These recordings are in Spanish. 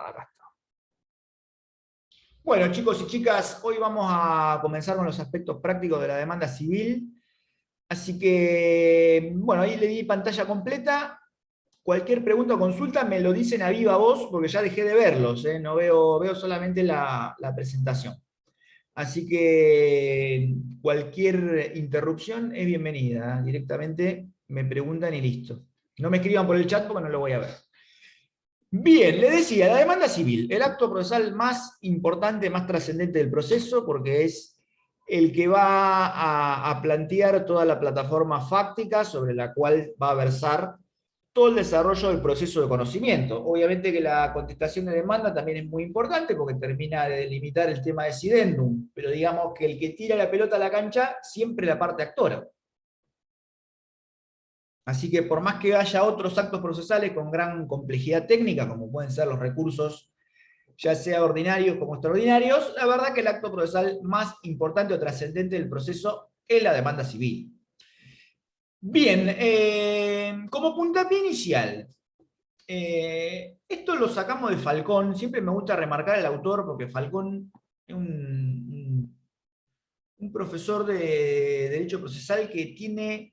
Acá está. Bueno, chicos y chicas, hoy vamos a comenzar con los aspectos prácticos de la demanda civil. Así que, bueno, ahí le di pantalla completa. Cualquier pregunta o consulta me lo dicen a viva voz, porque ya dejé de verlos, no veo solamente la presentación. Así que cualquier interrupción es bienvenida. Directamente me preguntan y listo. No me escriban por el chat porque no lo voy a ver. Bien, le decía, la demanda civil, el acto procesal más importante, más trascendente del proceso, porque es el que va a plantear toda la plataforma fáctica sobre la cual va a versar todo el desarrollo del proceso de conocimiento. Obviamente que la contestación de demanda también es muy importante porque termina de delimitar el tema de sidendum, pero digamos que el que tira la pelota a la cancha siempre la parte actora. Así que por más que haya otros actos procesales con gran complejidad técnica, como pueden ser los recursos, ya sea ordinarios como extraordinarios, la verdad que el acto procesal más importante o trascendente del proceso es la demanda civil. Bien, como puntapié inicial, esto lo sacamos de Falcón. Siempre me gusta remarcar al autor porque Falcón es un profesor de Derecho Procesal que tiene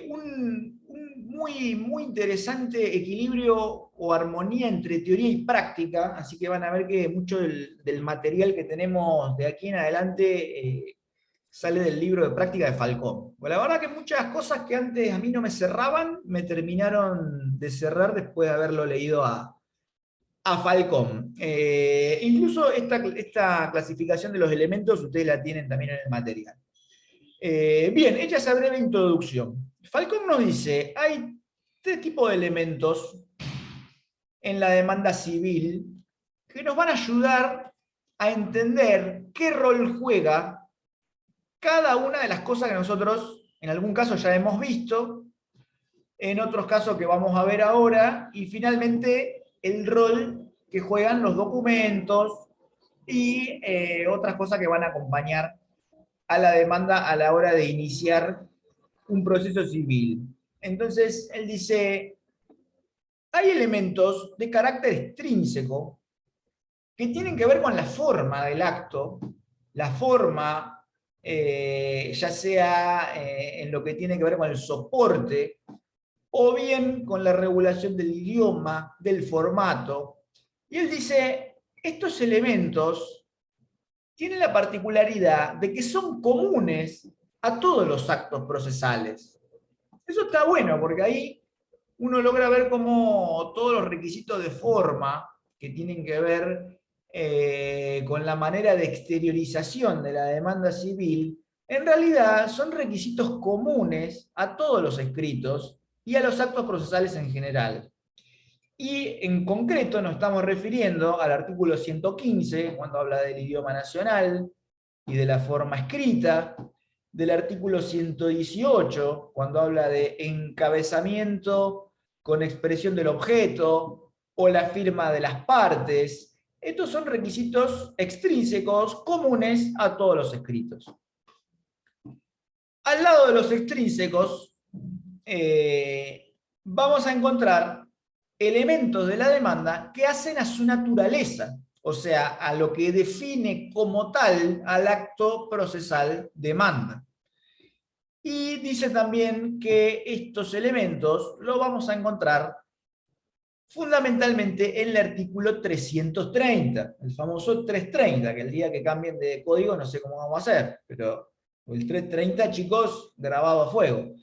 un muy interesante equilibrio o armonía entre teoría y práctica, así que van a ver que mucho del material que tenemos de aquí en adelante sale del libro de práctica de Falcón. Pues la verdad que muchas cosas que antes a mí no me cerraban, me terminaron de cerrar después de haberlo leído a Falcón. Incluso esta clasificación de los elementos ustedes la tienen también en el material. Bien, hecha esa breve introducción. Falcón nos dice, hay tres tipos de elementos en la demanda civil que nos van a ayudar a entender qué rol juega cada una de las cosas que nosotros en algún caso ya hemos visto, en otros casos que vamos a ver ahora, y finalmente el rol que juegan los documentos y otras cosas que van a acompañar a la demanda a la hora de iniciar un proceso civil. Entonces, él dice, hay elementos de carácter extrínseco que tienen que ver con la forma del acto, la forma, ya sea en lo que tiene que ver con el soporte, o bien con la regulación del idioma, del formato. Y él dice, estos elementos tienen la particularidad de que son comunes a todos los actos procesales. Eso está bueno, porque ahí uno logra ver cómo todos los requisitos de forma que tienen que ver con la manera de exteriorización de la demanda civil, en realidad son requisitos comunes a todos los escritos y a los actos procesales en general. Y en concreto nos estamos refiriendo al artículo 115, cuando habla del idioma nacional y de la forma escrita, del artículo 118, cuando habla de encabezamiento con expresión del objeto, o la firma de las partes. Estos son requisitos extrínsecos comunes a todos los escritos. Al lado de los extrínsecos, vamos a encontrar elementos de la demanda que hacen a su naturaleza, o sea, a lo que define como tal al acto procesal demanda. Y dice también que estos elementos los vamos a encontrar fundamentalmente en el artículo 330, el famoso 330, que el día que cambien de código no sé cómo vamos a hacer, pero el 330, chicos, grabado a fuego.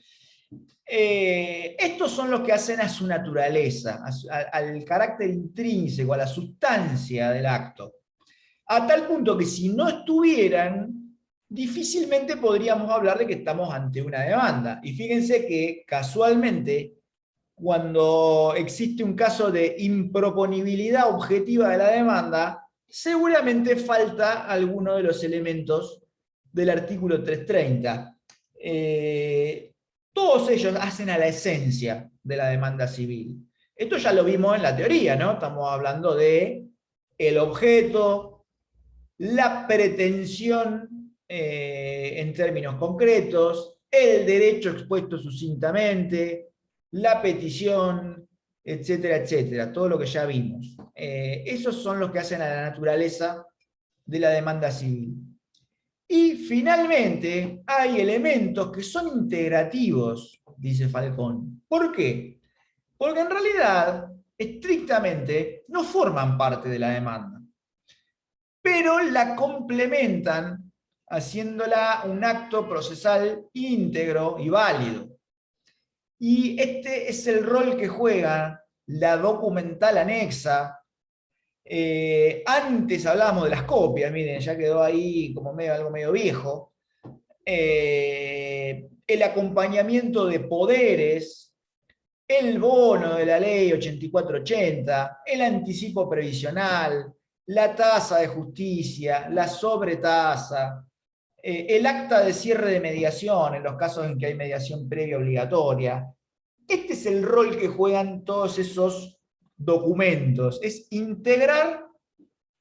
Estos son los que hacen a su naturaleza, al carácter intrínseco, a la sustancia del acto. A tal punto que si no estuvieran, difícilmente podríamos hablar de que estamos ante una demanda. Y fíjense que casualmente, cuando existe un caso de improponibilidad objetiva de la demanda, seguramente falta alguno de los elementos del artículo 330. Todos ellos hacen a la esencia de la demanda civil. Esto ya lo vimos en la teoría, ¿no? Estamos hablando de el objeto, la pretensión en términos concretos, el derecho expuesto sucintamente, la petición, etcétera, etcétera, todo lo que ya vimos. Esos son los que hacen a la naturaleza de la demanda civil. Y finalmente hay elementos que son integrativos, dice Falcón. ¿Por qué? Porque en realidad, estrictamente, no forman parte de la demanda, pero la complementan haciéndola un acto procesal íntegro y válido. Y este es el rol que juega la documental anexa. Antes hablábamos de las copias, miren, ya quedó ahí como algo medio viejo. El acompañamiento de poderes, el bono de la ley 8480, el anticipo previsional, la tasa de justicia, la sobretasa, el acta de cierre de mediación en los casos en que hay mediación previa obligatoria. Este es el rol que juegan todos esos documentos, es integrar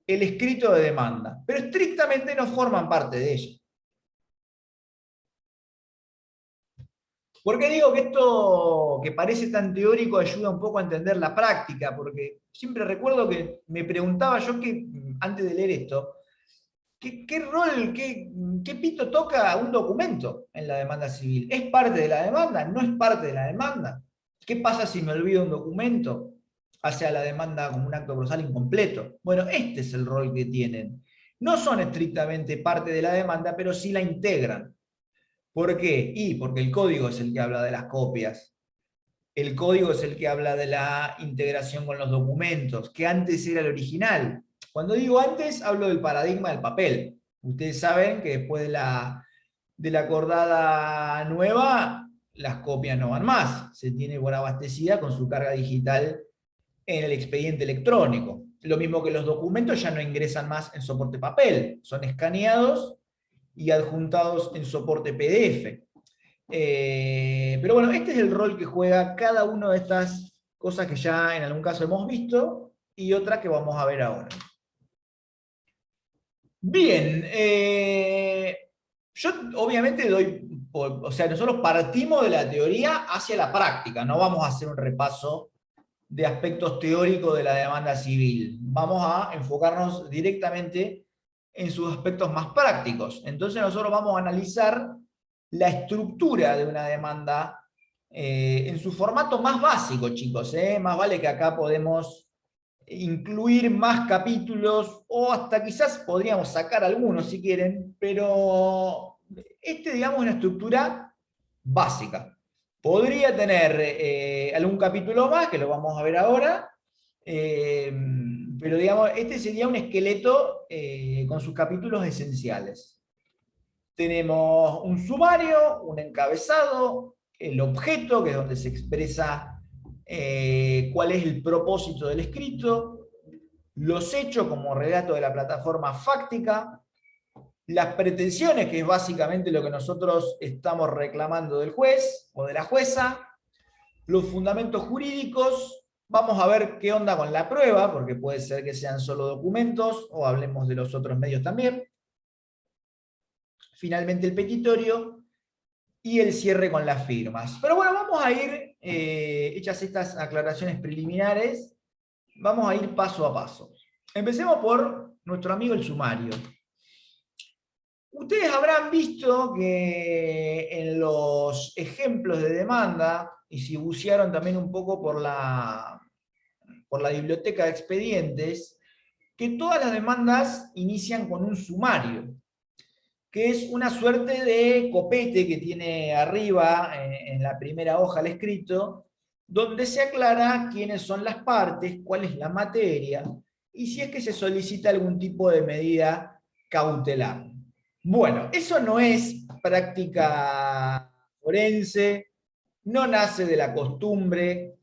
el escrito de demanda, pero estrictamente no forman parte de ella. ¿Por qué digo que esto que parece tan teórico ayuda un poco a entender la práctica? Porque siempre recuerdo que me preguntaba yo que, antes de leer esto, ¿qué rol, qué pito toca un documento en la demanda civil? ¿Es parte de la demanda? ¿No es parte de la demanda? ¿Qué pasa si me olvido un documento? Hacia la demanda como un acto procesal incompleto. Bueno, este es el rol que tienen. No son estrictamente parte de la demanda, pero sí la integran. ¿Por qué? Y porque el código es el que habla de las copias. El código es el que habla de la integración con los documentos, que antes era el original. Cuando digo antes, hablo del paradigma del papel. Ustedes saben que después de la acordada nueva, las copias no van más. Se tiene por abastecida con su carga digital en el expediente electrónico. Lo mismo que los documentos ya no ingresan más en soporte papel, son escaneados y adjuntados en soporte PDF. Pero bueno, este es el rol que juega cada una de estas cosas que ya en algún caso hemos visto y otras que vamos a ver ahora. Bien, yo obviamente o sea, nosotros partimos de la teoría hacia la práctica, no vamos a hacer un repaso de aspectos teóricos de la demanda civil, vamos a enfocarnos directamente en sus aspectos más prácticos. Entonces nosotros vamos a analizar la estructura de una demanda en su formato más básico, chicos. Más vale que acá podemos incluir más capítulos, o hasta quizás podríamos sacar algunos si quieren, pero digamos, es una estructura básica. Podría tener algún capítulo más, que lo vamos a ver ahora, pero digamos, este sería un esqueleto con sus capítulos esenciales. Tenemos un sumario, un encabezado, el objeto, que es donde se expresa cuál es el propósito del escrito, los hechos como relato de la plataforma fáctica, las pretensiones, que es básicamente lo que nosotros estamos reclamando del juez o de la jueza, los fundamentos jurídicos, vamos a ver qué onda con la prueba, porque puede ser que sean solo documentos, o hablemos de los otros medios también. Finalmente el petitorio y el cierre con las firmas. Pero bueno, vamos a ir, hechas estas aclaraciones preliminares, vamos a ir paso a paso. Empecemos por nuestro amigo el sumario. Ustedes habrán visto que en los ejemplos de demanda, y si bucearon también un poco por la biblioteca de expedientes, que todas las demandas inician con un sumario, que es una suerte de copete que tiene arriba, en la primera hoja el escrito, donde se aclara quiénes son las partes, cuál es la materia, y si es que se solicita algún tipo de medida cautelar. Bueno, eso no es práctica forense, no nace de la costumbre,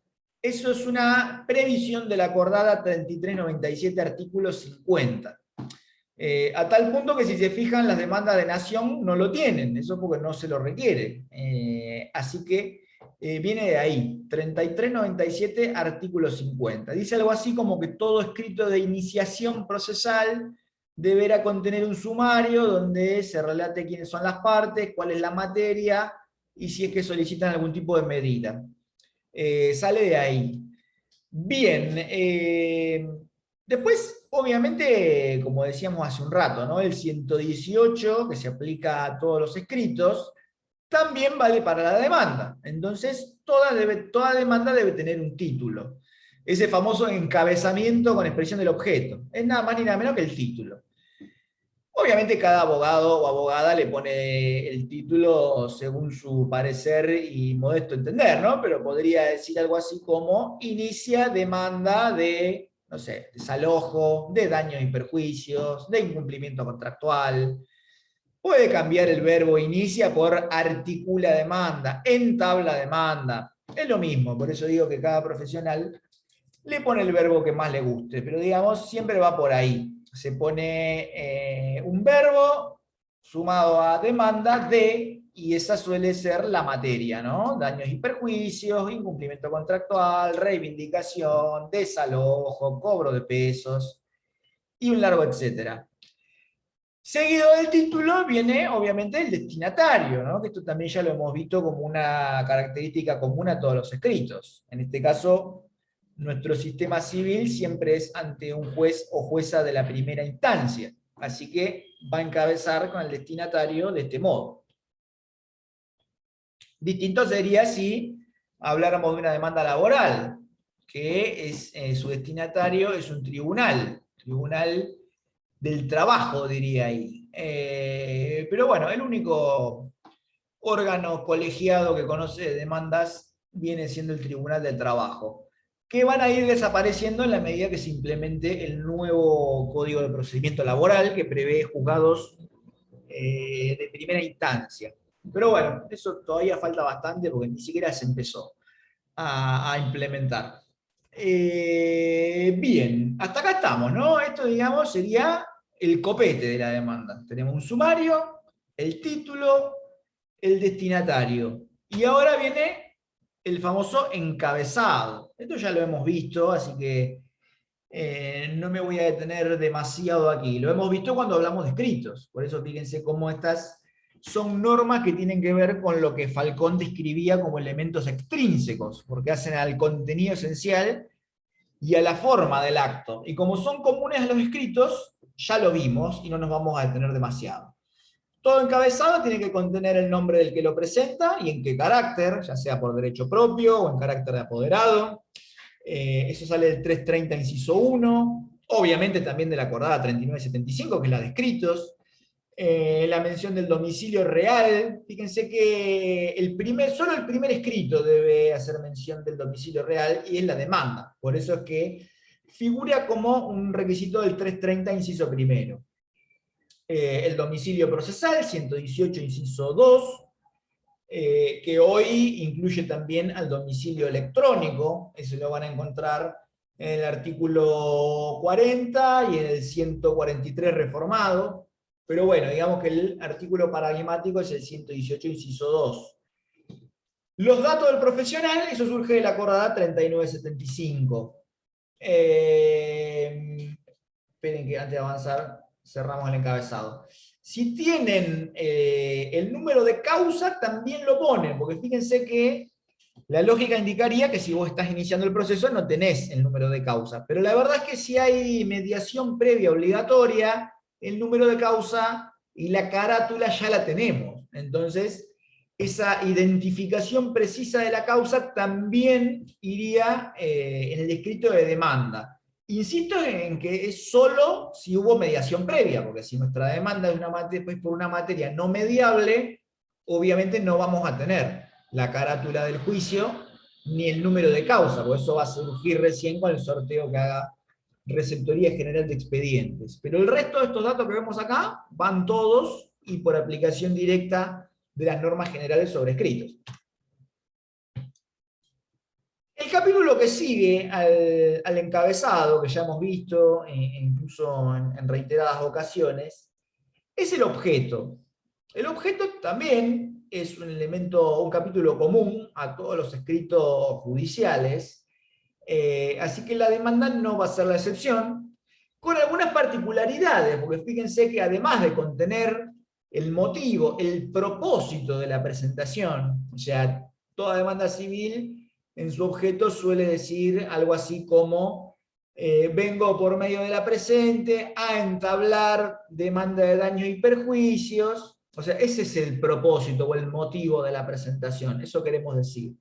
eso es una previsión de la acordada 3397, artículo 50. A tal punto que si se fijan, las demandas de nación no lo tienen, eso porque no se lo requiere. Así que viene de ahí, 3397, artículo 50. Dice algo así como que todo escrito de iniciación procesal deberá contener un sumario donde se relate quiénes son las partes, cuál es la materia y si es que solicitan algún tipo de medida. Sale de ahí. Bien, después, obviamente, como decíamos hace un rato, ¿no? El 118, que se aplica a todos los escritos, también vale para la demanda. Entonces, toda demanda debe tener un título. Ese famoso encabezamiento con expresión del objeto. Es nada más ni nada menos que el título. Obviamente cada abogado o abogada le pone el título según su parecer y modesto entender, ¿no? Pero podría decir algo así como inicia demanda de, no sé, desalojo, de daños y perjuicios, de incumplimiento contractual. Puede cambiar el verbo inicia por articula demanda, entabla demanda. Es lo mismo, por eso digo que cada profesional le pone el verbo que más le guste, pero digamos, siempre va por ahí. Se pone un verbo sumado a demanda de, y esa suele ser la materia, ¿no? Daños y perjuicios, incumplimiento contractual, reivindicación, desalojo, cobro de pesos, y un largo etcétera. Seguido del título viene, obviamente, el destinatario, ¿no? Que esto también ya lo hemos visto como una característica común a todos los escritos. En este caso, nuestro sistema civil siempre es ante un juez o jueza de la primera instancia. Así que va a encabezar con el destinatario de este modo. Distinto sería si habláramos de una demanda laboral, que es, su destinatario es un tribunal del trabajo, diría ahí. Pero bueno, el único órgano colegiado que conoce demandas viene siendo el Tribunal del Trabajo, que van a ir desapareciendo en la medida que se implemente el nuevo Código de Procedimiento Laboral que prevé juzgados de primera instancia. Pero bueno, eso todavía falta bastante porque ni siquiera se empezó a implementar. Bien, hasta acá estamos, ¿no? Esto, digamos, sería el copete de la demanda. Tenemos un sumario, el título, el destinatario. Y ahora viene el famoso encabezado. Esto ya lo hemos visto, así que no me voy a detener demasiado aquí. Lo hemos visto cuando hablamos de escritos. Por eso fíjense cómo estas son normas que tienen que ver con lo que Falcón describía como elementos extrínsecos, porque hacen al contenido esencial y a la forma del acto. Y como son comunes a los escritos, ya lo vimos y no nos vamos a detener demasiado. Todo encabezado tiene que contener el nombre del que lo presenta y en qué carácter, ya sea por derecho propio o en carácter de apoderado. Eso sale del 330, inciso 1. Obviamente también de la acordada 3975, que es la de escritos. La mención del domicilio real. Fíjense que solo el primer escrito debe hacer mención del domicilio real y es la demanda. Por eso es que figura como un requisito del 330, inciso primero. El domicilio procesal, 118, inciso 2, que hoy incluye también al domicilio electrónico. Eso lo van a encontrar en el artículo 40 y en el 143 reformado. Pero bueno, digamos que el artículo paradigmático es el 118, inciso 2. Los datos del profesional, eso surge de la acordada 3975. Esperen que antes de avanzar cerramos el encabezado. Si tienen el número de causa, también lo ponen, porque fíjense que la lógica indicaría que si vos estás iniciando el proceso no tenés el número de causa. Pero la verdad es que si hay mediación previa obligatoria, el número de causa y la carátula ya la tenemos. Entonces, esa identificación precisa de la causa también iría en el escrito de demanda. Insisto en que es solo si hubo mediación previa, porque si nuestra demanda es por una materia no mediable, obviamente no vamos a tener la carátula del juicio ni el número de causa, porque eso va a surgir recién con el sorteo que haga Receptoría General de Expedientes. Pero el resto de estos datos que vemos acá van todos y por aplicación directa de las normas generales sobre escritos. El capítulo que sigue al encabezado, que ya hemos visto, incluso en reiteradas ocasiones, es el objeto. El objeto también es un elemento, un capítulo común a todos los escritos judiciales, así que la demanda no va a ser la excepción, con algunas particularidades, porque fíjense que además de contener el motivo, el propósito de la presentación, o sea, toda demanda civil en su objeto suele decir algo así como vengo por medio de la presente a entablar demanda de daños y perjuicios. O sea, ese es el propósito o el motivo de la presentación, eso queremos decir.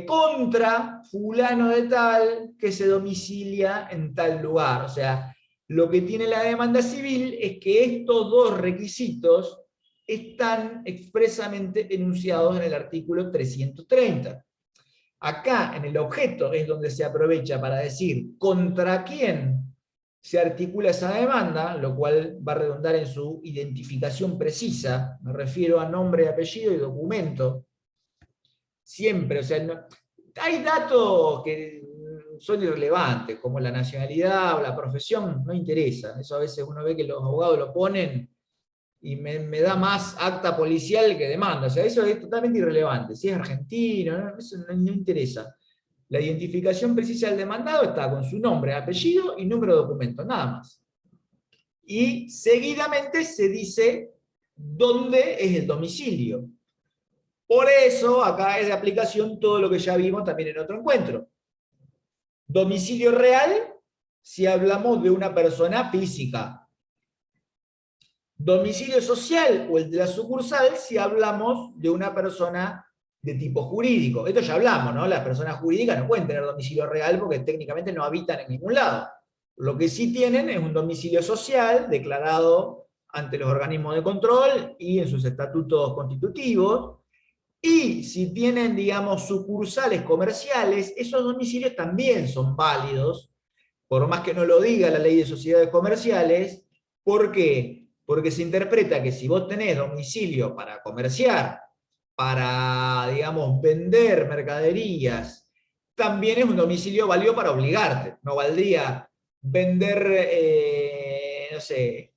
Contra fulano de tal que se domicilia en tal lugar. O sea, lo que tiene la demanda civil es que estos dos requisitos están expresamente enunciados en el artículo 330. Acá, en el objeto, es donde se aprovecha para decir contra quién se articula esa demanda, lo cual va a redundar en su identificación precisa. Me refiero a nombre, apellido y documento. Siempre, o sea, hay datos que son irrelevantes, como la nacionalidad o la profesión, no interesa. Eso a veces uno ve que los abogados lo ponen y me da más acta policial que demanda. O sea, eso es totalmente irrelevante. Si es argentino, ¿no? Eso no interesa. La identificación precisa del demandado está con su nombre, apellido y número de documento, nada más. Y seguidamente se dice dónde es el domicilio. Por eso acá es de aplicación todo lo que ya vimos también en otro encuentro. Domicilio real si hablamos de una persona física. Domicilio social o el de la sucursal si hablamos de una persona de tipo jurídico. Esto ya hablamos, ¿no? Las personas jurídicas no pueden tener domicilio real porque técnicamente no habitan en ningún lado. Lo que sí tienen es un domicilio social declarado ante los organismos de control y en sus estatutos constitutivos. Y si tienen, digamos, sucursales comerciales, esos domicilios también son válidos, por más que no lo diga la ley de sociedades comerciales. ¿Por qué? Porque se interpreta que si vos tenés domicilio para comerciar, para, digamos, vender mercaderías, también es un domicilio válido para obligarte. No valdría vender, no sé,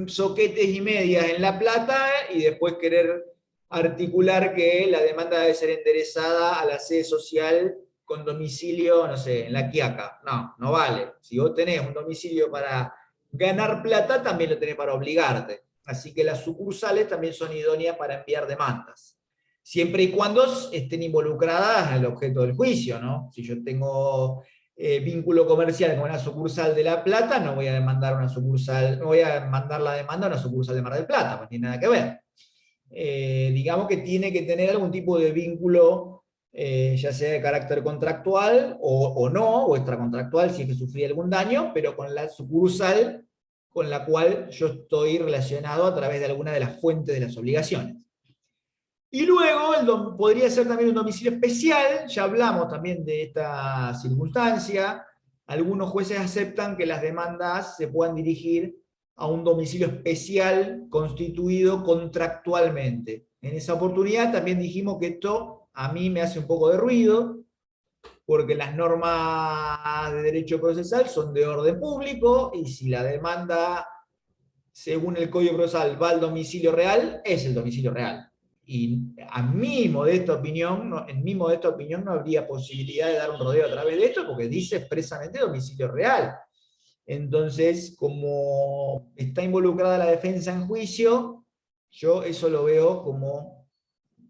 soquetes y medias en La Plata y después querer articular que la demanda debe ser enderezada a la sede social con domicilio, no sé, en La Quiaca. No, no vale. Si vos tenés un domicilio para ganar plata, también lo tenés para obligarte. Así que las sucursales también son idóneas para enviar demandas. Siempre y cuando estén involucradas en el objeto del juicio, ¿no? Si yo tengo vínculo comercial con una sucursal de La Plata, no voy a demandar una sucursal, no voy a mandar la demanda a una sucursal de Mar del Plata, no tiene nada que ver. Digamos que tiene que tener algún tipo de vínculo, ya sea de carácter contractual o no, o extracontractual si es que sufrí algún daño, pero con la sucursal con la cual yo estoy relacionado a través de alguna de las fuentes de las obligaciones. Y luego podría ser también un domicilio especial, ya hablamos también de esta circunstancia. Algunos jueces aceptan que las demandas se puedan dirigir a un domicilio especial constituido contractualmente. En esa oportunidad también dijimos que esto a mí me hace un poco de ruido, porque las normas de derecho procesal son de orden público, y si la demanda, según el Código Procesal, va al domicilio real, es el domicilio real. Y en mi modesta opinión no habría posibilidad de dar un rodeo a través de esto, porque dice expresamente domicilio real. Entonces, como está involucrada la defensa en juicio, yo eso lo veo como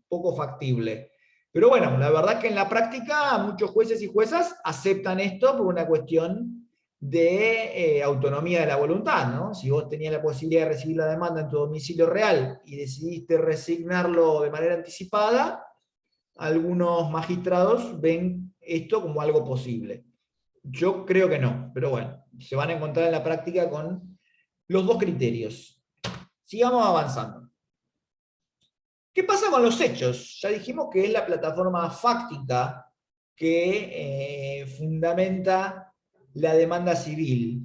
poco factible. Pero bueno, la verdad que en la práctica muchos jueces y juezas aceptan esto por una cuestión de autonomía de la voluntad, ¿no? Si vos tenías la posibilidad de recibir la demanda en tu domicilio real y decidiste resignarlo de manera anticipada, algunos magistrados ven esto como algo posible. Yo creo que no, pero bueno, se van a encontrar en la práctica con los dos criterios. Sigamos avanzando. ¿Qué pasa con los hechos? Ya dijimos que es la plataforma fáctica que fundamenta la demanda civil.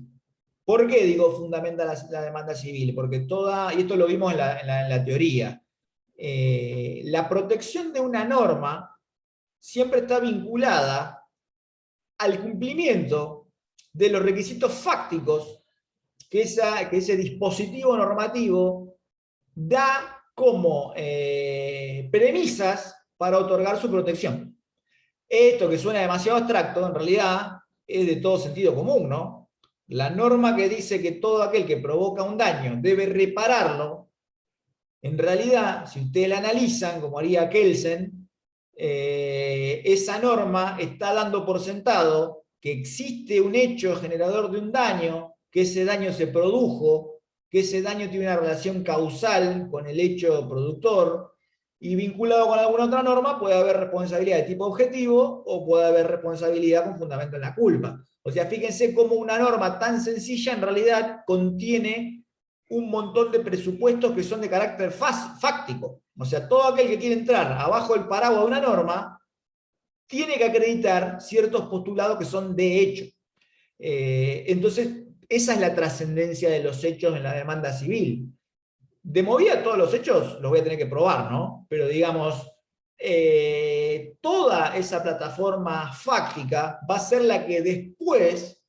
¿Por qué digo fundamenta la demanda civil? Porque toda, y esto lo vimos en la teoría, la protección de una norma siempre está vinculada al cumplimiento de los requisitos fácticos que ese dispositivo normativo da como premisas para otorgar su protección. Esto que suena demasiado abstracto, en realidad es de todo sentido común, ¿no? La norma que dice que todo aquel que provoca un daño debe repararlo, en realidad, si ustedes la analizan, como haría Kelsen, esa norma está dando por sentado que existe un hecho generador de un daño, que ese daño se produjo, que ese daño tiene una relación causal con el hecho productor, y vinculado con alguna otra norma puede haber responsabilidad de tipo objetivo o puede haber responsabilidad con fundamento en la culpa. O sea, fíjense cómo una norma tan sencilla en realidad contiene un montón de presupuestos que son de carácter fáctico. O sea, todo aquel que quiere entrar abajo del paraguas de una norma tiene que acreditar ciertos postulados que son de hecho. Entonces, esa es la trascendencia de los hechos en la demanda civil. De movida todos los hechos los voy a tener que probar, ¿no? Pero digamos, toda esa plataforma fáctica va a ser la que después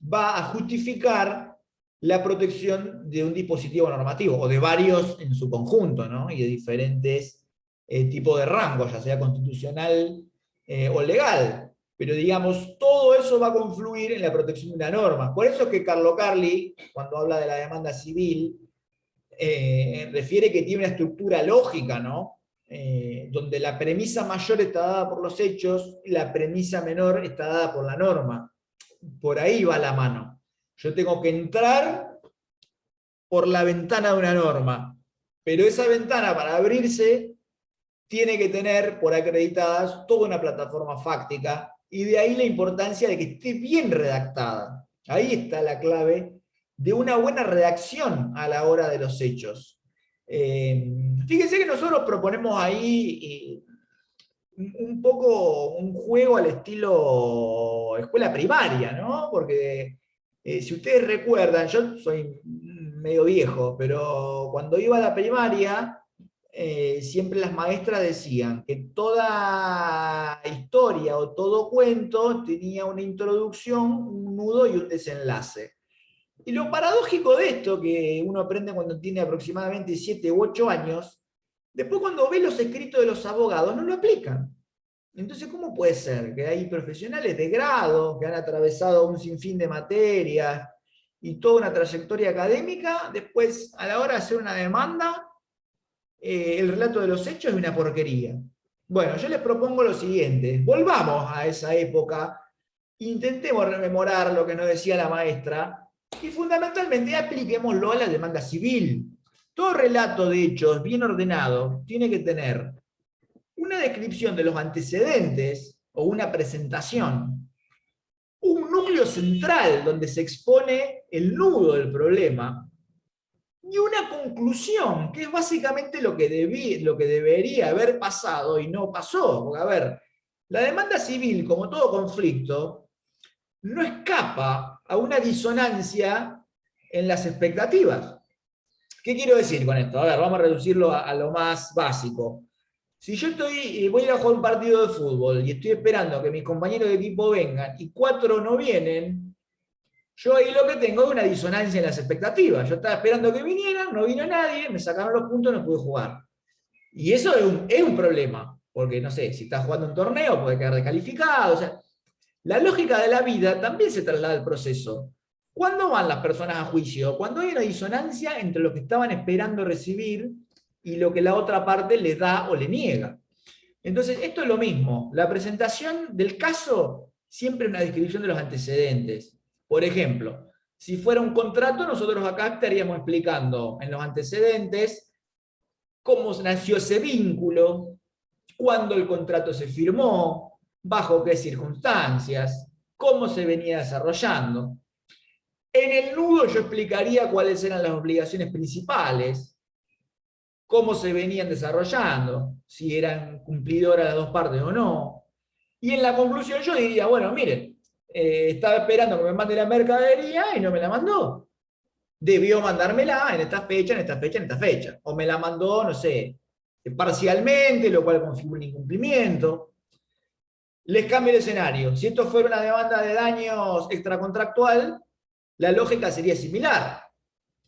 va a justificar la protección de un dispositivo normativo, o de varios en su conjunto, ¿no? Y de diferentes tipos de rangos, ya sea constitucional o legal. Pero digamos, todo eso va a confluir en la protección de una norma. Por eso es que Carlo Carli, cuando habla de la demanda civil, refiere que tiene una estructura lógica, ¿no? Donde la premisa mayor está dada por los hechos, y la premisa menor está dada por la norma. Por ahí va la mano. Yo tengo que entrar por la ventana de una norma, pero esa ventana para abrirse tiene que tener por acreditadas toda una plataforma fáctica, y de ahí la importancia de que esté bien redactada. Ahí está la clave de una buena redacción a la hora de los hechos. Fíjense que nosotros proponemos ahí un poco un juego al estilo escuela primaria, ¿no? Porque si ustedes recuerdan, yo soy medio viejo, pero cuando iba a la primaria, siempre las maestras decían que toda historia o todo cuento tenía una introducción, un nudo y un desenlace. Y lo paradójico de esto, que uno aprende cuando tiene aproximadamente 7 u 8 años, después cuando ve los escritos de los abogados no lo aplican. Entonces, ¿cómo puede ser que hay profesionales de grado que han atravesado un sinfín de materias y toda una trayectoria académica, después a la hora de hacer una demanda, el relato de los hechos es una porquería? Bueno, yo les propongo lo siguiente: volvamos a esa época, intentemos rememorar lo que nos decía la maestra y fundamentalmente apliquémoslo a la demanda civil. Todo relato de hechos bien ordenado tiene que tener una descripción de los antecedentes o una presentación, un núcleo central donde se expone el nudo del problema, y una conclusión, que es básicamente lo que debería haber pasado y no pasó. Porque, a ver, la demanda civil, como todo conflicto, no escapa a una disonancia en las expectativas. ¿Qué quiero decir con esto? A ver, vamos a reducirlo a lo más básico. Si yo voy a ir a jugar un partido de fútbol y estoy esperando que mis compañeros de equipo vengan y 4 no vienen, yo ahí lo que tengo es una disonancia en las expectativas. Yo estaba esperando que vinieran, no vino nadie, me sacaron los puntos, no pude jugar. Y eso es un problema, porque no sé, si estás jugando un torneo puede quedar descalificado. O sea, la lógica de la vida también se traslada al proceso. ¿Cuándo van las personas a juicio? Cuando hay una disonancia entre lo que estaban esperando recibir y lo que la otra parte le da o le niega. Entonces, esto es lo mismo. La presentación del caso siempre es una descripción de los antecedentes. Por ejemplo, si fuera un contrato, nosotros acá estaríamos explicando en los antecedentes cómo nació ese vínculo, cuándo el contrato se firmó, bajo qué circunstancias, cómo se venía desarrollando. En el nudo yo explicaría cuáles eran las obligaciones principales, cómo se venían desarrollando, si eran cumplidoras las dos partes o no. Y en la conclusión yo diría, bueno, miren, estaba esperando que me mande la mercadería y no me la mandó. Debió mandármela en esta fecha, en esta fecha, en esta fecha. O me la mandó, no sé, parcialmente, lo cual configura un incumplimiento. Les cambio el escenario. Si esto fuera una demanda de daños extracontractual, la lógica sería similar.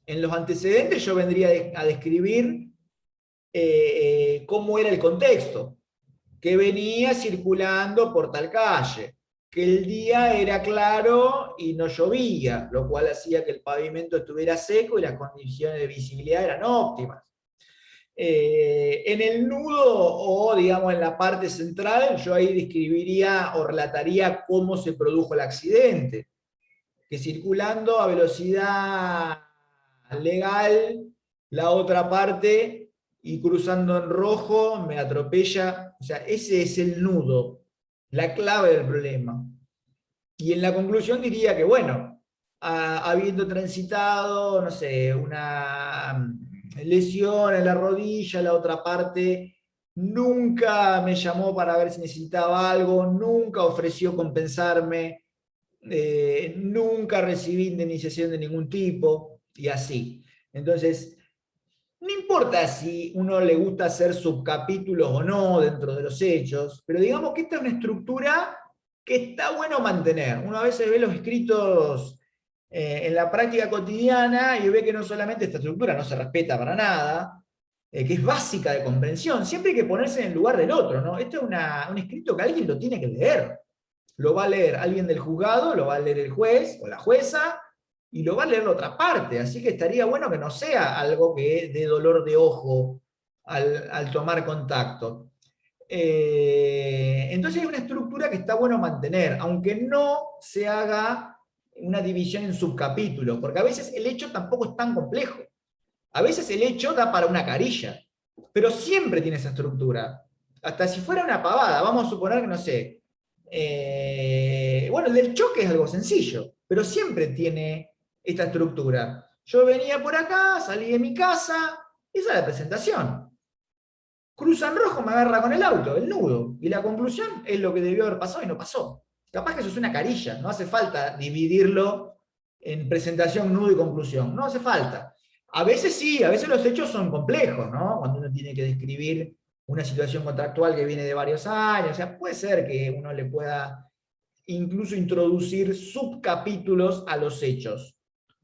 En los antecedentes yo vendría a describir cómo era el contexto, que venía circulando por tal calle, que el día era claro y no llovía, lo cual hacía que el pavimento estuviera seco y las condiciones de visibilidad eran óptimas. En el nudo o, digamos, en la parte central, yo ahí describiría o relataría cómo se produjo el accidente. Que circulando a velocidad legal, la otra parte, y cruzando en rojo, me atropella. O sea, ese es el nudo, la clave del problema. Y en la conclusión diría que, bueno, habiendo transitado, no sé, una lesión en la rodilla, la otra parte nunca me llamó para ver si necesitaba algo, nunca ofreció compensarme, nunca recibí indemnización de ningún tipo, y así. Entonces, no importa si uno le gusta hacer subcapítulos o no dentro de los hechos, pero digamos que esta es una estructura que está bueno mantener. Uno a veces ve los escritos en la práctica cotidiana y ve que no solamente esta estructura no se respeta para nada, que es básica de comprensión, siempre hay que ponerse en el lugar del otro, ¿no? Esto es un escrito que alguien lo tiene que leer. Lo va a leer alguien del juzgado, lo va a leer el juez o la jueza, y lo va a leer la otra parte. Así que estaría bueno que no sea algo que dé dolor de ojo al tomar contacto. Entonces hay una estructura que está bueno mantener, aunque no se haga una división en subcapítulos, porque a veces el hecho tampoco es tan complejo. A veces el hecho da para una carilla, pero siempre tiene esa estructura. Hasta si fuera una pavada, vamos a suponer que, no sé, bueno, el del choque es algo sencillo, pero siempre tiene esta estructura. Yo venía por acá, salí de mi casa, esa es la presentación. Cruza en rojo, me agarra con el auto, el nudo. Y la conclusión es lo que debió haber pasado y no pasó. Capaz que eso es una carilla, no hace falta dividirlo en presentación, nudo y conclusión. No hace falta. A veces sí, a veces los hechos son complejos, ¿no? Cuando uno tiene que describir una situación contractual que viene de varios años, o sea, puede ser que uno le pueda incluso introducir subcapítulos a los hechos.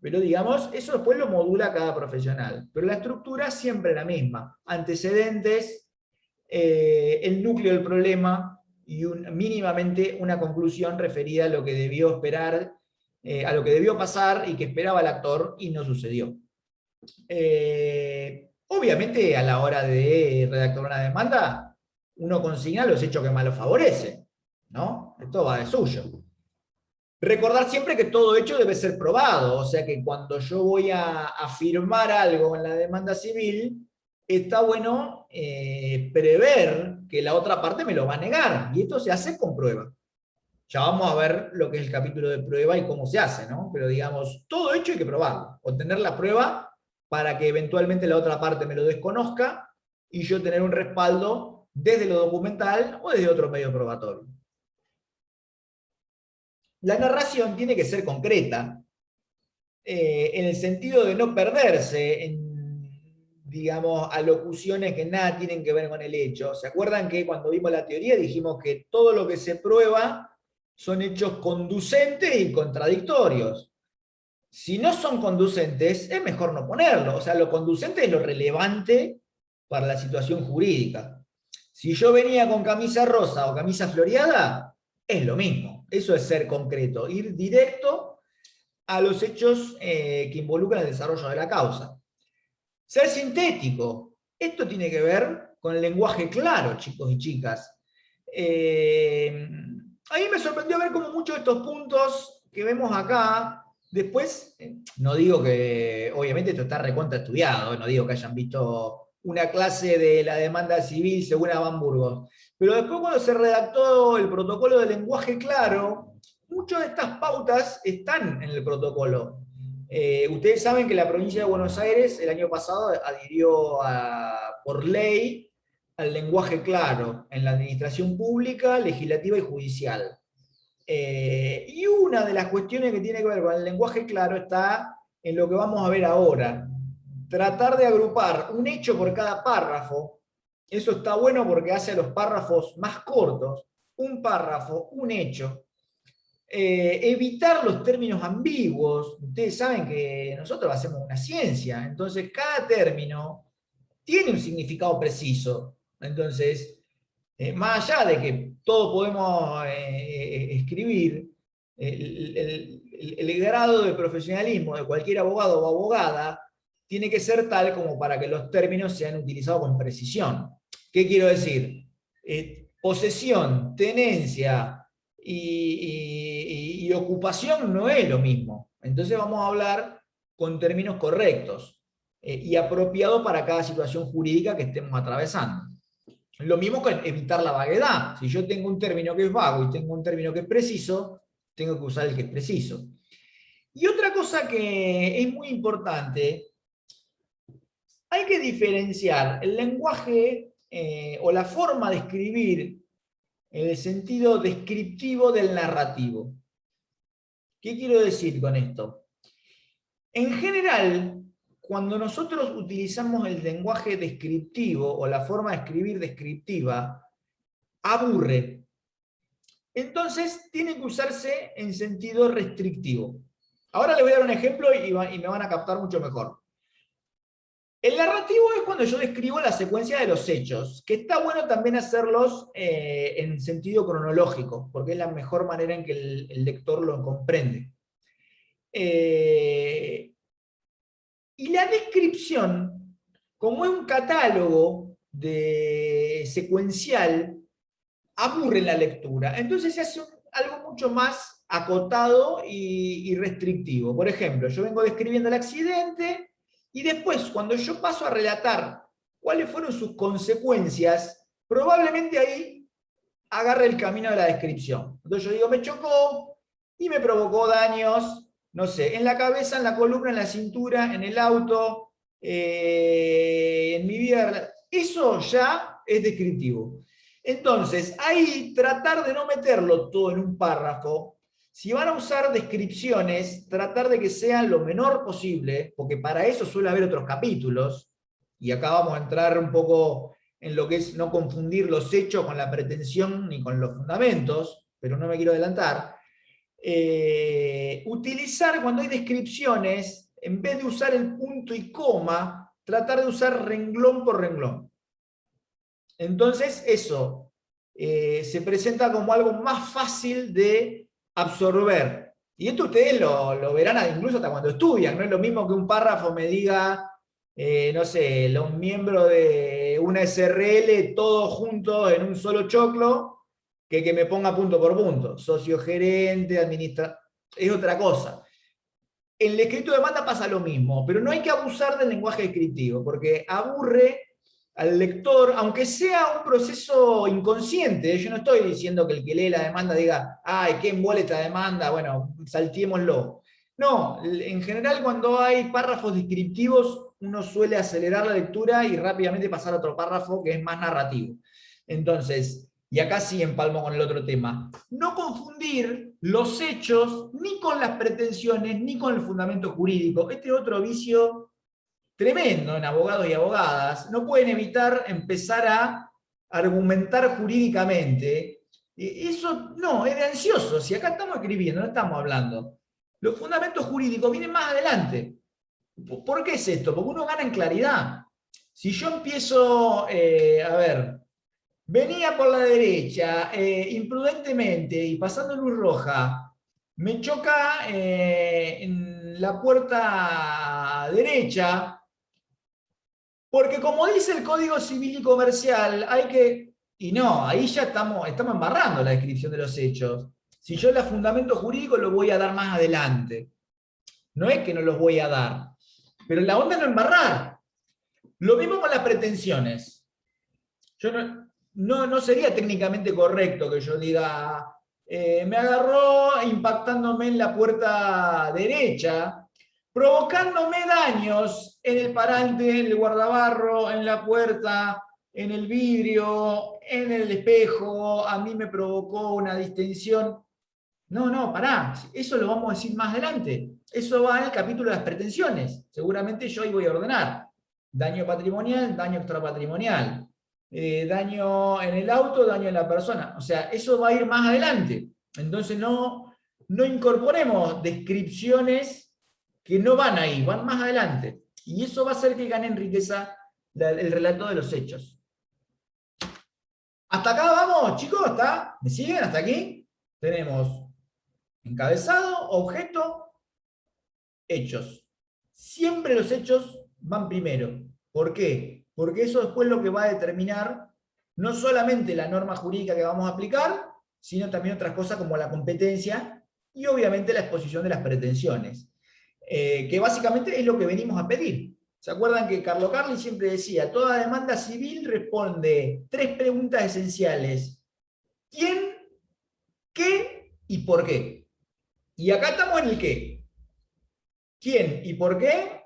Pero digamos, eso después lo modula cada profesional. Pero la estructura es siempre la misma. Antecedentes, el núcleo del problema y mínimamente una conclusión referida a lo que debió esperar, a lo que debió pasar y que esperaba el actor y no sucedió. Obviamente, a la hora de redactar una demanda, uno consigna los hechos que más lo favorecen, ¿no? Esto va de suyo. Recordar siempre que todo hecho debe ser probado, o sea que cuando yo voy a afirmar algo en la demanda civil, está bueno prever que la otra parte me lo va a negar, y esto se hace con prueba. Ya vamos a ver lo que es el capítulo de prueba y cómo se hace, ¿no? Pero digamos, todo hecho hay que probarlo, obtener la prueba para que eventualmente la otra parte me lo desconozca y yo tener un respaldo desde lo documental o desde otro medio probatorio. La narración tiene que ser concreta, en el sentido de no perderse en, digamos, alocuciones que nada tienen que ver con el hecho. ¿Se acuerdan que cuando vimos la teoría dijimos que todo lo que se prueba son hechos conducentes y contradictorios? Si no son conducentes, es mejor no ponerlo. O sea, lo conducente es lo relevante para la situación jurídica. Si yo venía con camisa rosa o camisa floreada, es lo mismo. Eso es ser concreto, ir directo a los hechos que involucran el desarrollo de la causa. Ser sintético. Esto tiene que ver con el lenguaje claro, chicos y chicas. A mí me sorprendió ver cómo muchos de estos puntos que vemos acá, después, no digo que, obviamente esto está recontra estudiado, no digo que hayan visto una clase de la demanda civil según Van Burgos, pero después cuando se redactó el protocolo de lenguaje claro, muchas de estas pautas están en el protocolo. Ustedes saben que la provincia de Buenos Aires el año pasado adhirió por ley al lenguaje claro en la administración pública, legislativa y judicial. Y una de las cuestiones que tiene que ver con el lenguaje claro está en lo que vamos a ver ahora. Tratar de agrupar un hecho por cada párrafo. Eso está bueno porque hace a los párrafos más cortos. Un párrafo, un hecho. Evitar los términos ambiguos. Ustedes saben que nosotros hacemos una ciencia, entonces cada término tiene un significado preciso. Entonces, más allá de que todos podemos escribir, el grado de profesionalismo de cualquier abogado o abogada tiene que ser tal como para que los términos sean utilizados con precisión. ¿Qué quiero decir? Posesión, tenencia y ocupación no es lo mismo. Entonces vamos a hablar con términos correctos y apropiados para cada situación jurídica que estemos atravesando. Lo mismo con evitar la vaguedad. Si yo tengo un término que es vago y tengo un término que es preciso, tengo que usar el que es preciso. Y otra cosa que es muy importante, hay que diferenciar el lenguaje o la forma de escribir en el sentido descriptivo del narrativo. ¿Qué quiero decir con esto? En general, cuando nosotros utilizamos el lenguaje descriptivo o la forma de escribir descriptiva, aburre. Entonces, tiene que usarse en sentido restrictivo. Ahora les voy a dar un ejemplo y me van a captar mucho mejor. El narrativo es cuando yo describo la secuencia de los hechos, que está bueno también hacerlos en sentido cronológico, porque es la mejor manera en que el lector lo comprende. Y la descripción, como es un catálogo secuencial, aburre la lectura. Entonces se hace algo mucho más acotado y restrictivo. Por ejemplo, yo vengo describiendo el accidente y después, cuando yo paso a relatar cuáles fueron sus consecuencias, probablemente ahí agarre el camino de la descripción. Entonces yo digo, me chocó y me provocó daños, no sé, en la cabeza, en la columna, en la cintura, en el auto, en mi vida. Eso ya es descriptivo. Entonces, ahí tratar de no meterlo todo en un párrafo. Si van a usar descripciones, tratar de que sean lo menor posible, porque para eso suele haber otros capítulos, y acá vamos a entrar un poco en lo que es no confundir los hechos con la pretensión ni con los fundamentos, pero no me quiero adelantar. Utilizar cuando hay descripciones, en vez de usar el punto y coma, tratar de usar renglón por renglón. Entonces eso se presenta como algo más fácil de absorber. Y esto ustedes lo verán incluso hasta cuando estudian. No es lo mismo que un párrafo me diga, no sé, los miembros de una SRL todos juntos en un solo choclo, que me ponga punto por punto. Socio gerente, administrador, es otra cosa. En el escrito de demanda pasa lo mismo, pero no hay que abusar del lenguaje descriptivo, porque aburre al lector, aunque sea un proceso inconsciente. Yo no estoy diciendo que el que lee la demanda diga, ay, qué embole esta demanda, bueno, saltémoslo. No, en general cuando hay párrafos descriptivos, uno suele acelerar la lectura y rápidamente pasar a otro párrafo que es más narrativo. Entonces, y acá sí empalmo con el otro tema, no confundir los hechos ni con las pretensiones ni con el fundamento jurídico. Este es otro vicio tremendo en abogados y abogadas. No pueden evitar empezar a argumentar jurídicamente. Eso no, es de ansioso. Si acá estamos escribiendo, no estamos hablando. Los fundamentos jurídicos vienen más adelante. ¿Por qué es esto? Porque uno gana en claridad. Si yo empiezo, a ver, venía por la derecha, imprudentemente y pasando luz roja, me choca en la puerta derecha, porque como dice el Código Civil y Comercial, hay que... Y no, ahí ya estamos embarrando la descripción de los hechos. Si yo el fundamento jurídico lo voy a dar más adelante. No es que no los voy a dar. Pero la onda es no embarrar. Lo mismo con las pretensiones. Yo no sería técnicamente correcto que yo diga, me agarró impactándome en la puerta derecha, provocándome daños en el parante, en el guardabarro, en la puerta, en el vidrio, en el espejo, a mí me provocó una distensión. No, pará, eso lo vamos a decir más adelante. Eso va en el capítulo de las pretensiones. Seguramente yo ahí voy a ordenar. Daño patrimonial, daño extrapatrimonial. Daño en el auto, daño en la persona. O sea, eso va a ir más adelante. Entonces no incorporemos descripciones que no van ahí, van más adelante. Y eso va a hacer que gane en riqueza el relato de los hechos. Hasta acá vamos, chicos, ¿está? ¿Me siguen hasta aquí? Tenemos encabezado, objeto, hechos. Siempre los hechos van primero. ¿Por qué? Porque eso después es lo que va a determinar no solamente la norma jurídica que vamos a aplicar, sino también otras cosas como la competencia y obviamente la exposición de las pretensiones, que básicamente es lo que venimos a pedir. ¿Se acuerdan que Carlo Carli siempre decía, toda demanda civil responde 3 preguntas esenciales? ¿Quién? ¿Qué? ¿Y por qué? Y acá estamos en el qué. ¿Quién y por qué?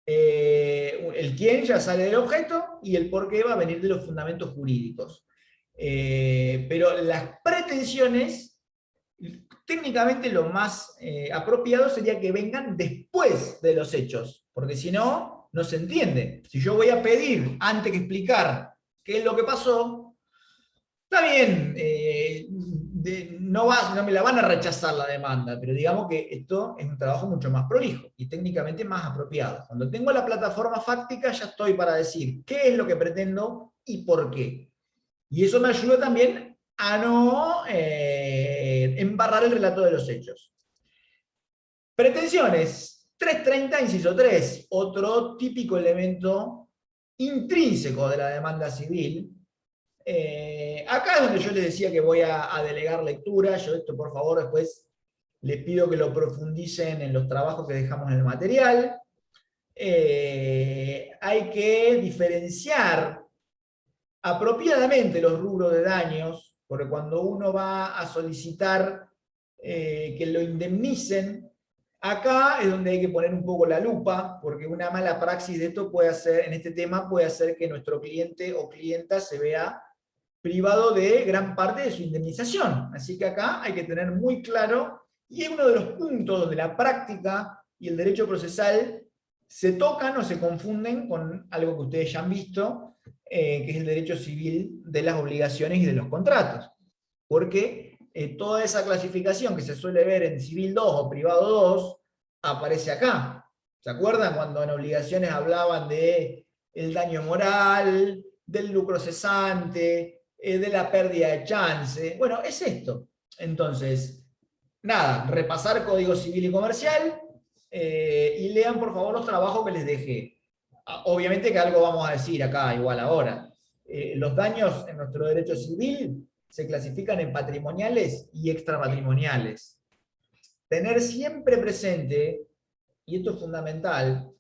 El quién ya sale del objeto y el por qué va a venir de los fundamentos jurídicos. Pero las pretensiones, técnicamente lo más apropiado sería que vengan después de los hechos, porque si no, no se entiende. Si yo voy a pedir antes que explicar qué es lo que pasó, está bien, no me la van a rechazar la demanda, pero digamos que esto es un trabajo mucho más prolijo y técnicamente más apropiado. Cuando tengo la plataforma fáctica ya estoy para decir qué es lo que pretendo y por qué. Y eso me ayuda también a no embarrar el relato de los hechos. Pretensiones. 330, inciso 3, otro típico elemento intrínseco de la demanda civil. Acá es donde yo les decía que voy a delegar lectura. Yo esto, por favor, después les pido que lo profundicen en los trabajos que dejamos en el material. Hay que diferenciar apropiadamente los rubros de daños, porque cuando uno va a solicitar que lo indemnicen, acá es donde hay que poner un poco la lupa, porque una mala praxis de esto puede hacer, en este tema puede hacer que nuestro cliente o clienta se vea privado de gran parte de su indemnización. Así que acá hay que tener muy claro, y es uno de los puntos donde la práctica y el derecho procesal se tocan o se confunden con algo que ustedes ya han visto, que es el derecho civil de las obligaciones y de los contratos. Porque toda esa clasificación que se suele ver en civil 2 o privado 2 aparece acá. ¿Se acuerdan cuando en obligaciones hablaban de el daño moral, del lucro cesante, de la pérdida de chance? Bueno, es esto. Entonces, nada, repasar Código Civil y Comercial, y lean por favor los trabajos que les dejé. Obviamente que algo vamos a decir acá, igual ahora. Los daños en nuestro derecho civil se clasifican en patrimoniales y extrapatrimoniales. Tener siempre presente, y esto es fundamental,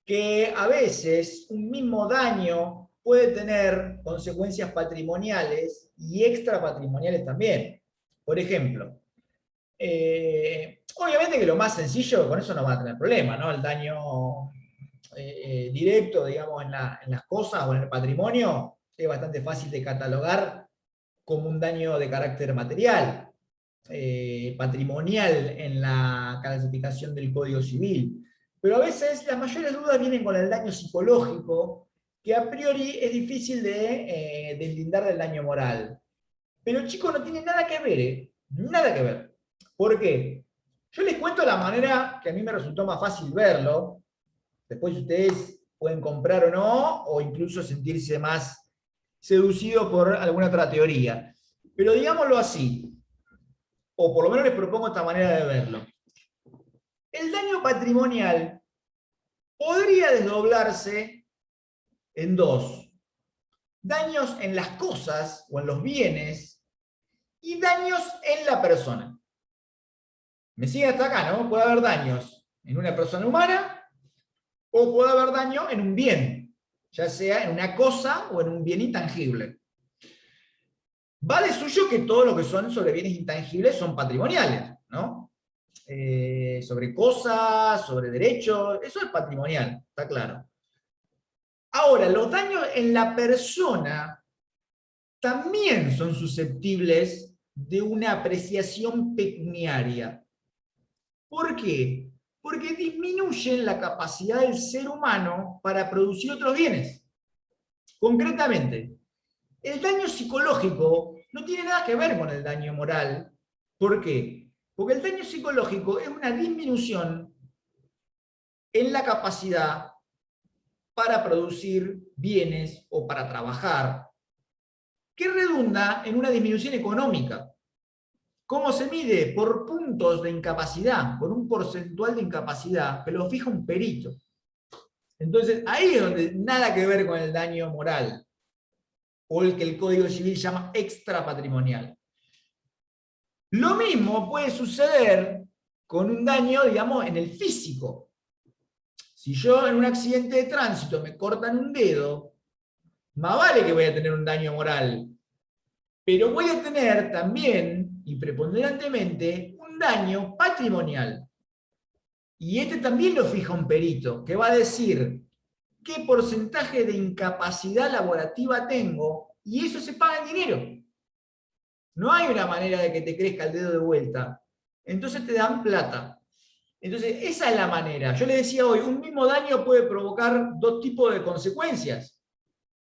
que a veces un mismo daño puede tener consecuencias patrimoniales y extrapatrimoniales también. Por ejemplo, obviamente que lo más sencillo, con eso no va a tener problema, ¿no? El daño directo, digamos, en las cosas o en el patrimonio, es bastante fácil de catalogar como un daño de carácter material, patrimonial en la clasificación del Código Civil. Pero a veces las mayores dudas vienen con el daño psicológico, que a priori es difícil de deslindar del daño moral. Pero chicos, no tiene nada que ver, nada que ver. ¿Por qué? Yo les cuento la manera que a mí me resultó más fácil verlo. Después ustedes pueden comprar o no, o incluso sentirse más seducidos por alguna otra teoría. Pero digámoslo así, o por lo menos les propongo esta manera de verlo. El daño patrimonial podría desdoblarse en dos. Daños en las cosas o en los bienes y daños en la persona. ¿Me siguen hasta acá, no? Puede haber daños en una persona humana o puede haber daño en un bien, ya sea en una cosa o en un bien intangible. Va de suyo que todo lo que son sobre bienes intangibles son patrimoniales, ¿no? Sobre cosas, sobre derechos, eso es patrimonial, está claro. Ahora, los daños en la persona también son susceptibles de una apreciación pecuniaria. ¿Por qué? Porque disminuyen la capacidad del ser humano para producir otros bienes. Concretamente, el daño psicológico no tiene nada que ver con el daño moral. ¿Por qué? Porque el daño psicológico es una disminución en la capacidad para producir bienes o para trabajar, que redunda en una disminución económica. ¿Cómo se mide? Por puntos de incapacidad, por un porcentual de incapacidad que lo fija un perito. Entonces, ahí es donde nada que ver con el daño moral, o el que el Código Civil llama extrapatrimonial. Lo mismo puede suceder con un daño, digamos, en el físico. Si yo en un accidente de tránsito me cortan un dedo, más vale que voy a tener un daño moral, pero voy a tener también, y preponderantemente, un daño patrimonial. Y este también lo fija un perito, que va a decir qué porcentaje de incapacidad laborativa tengo, y eso se paga en dinero. No hay una manera de que te crezca el dedo de vuelta. Entonces te dan plata. Entonces, esa es la manera. Yo le decía hoy, un mismo daño puede provocar dos tipos de consecuencias.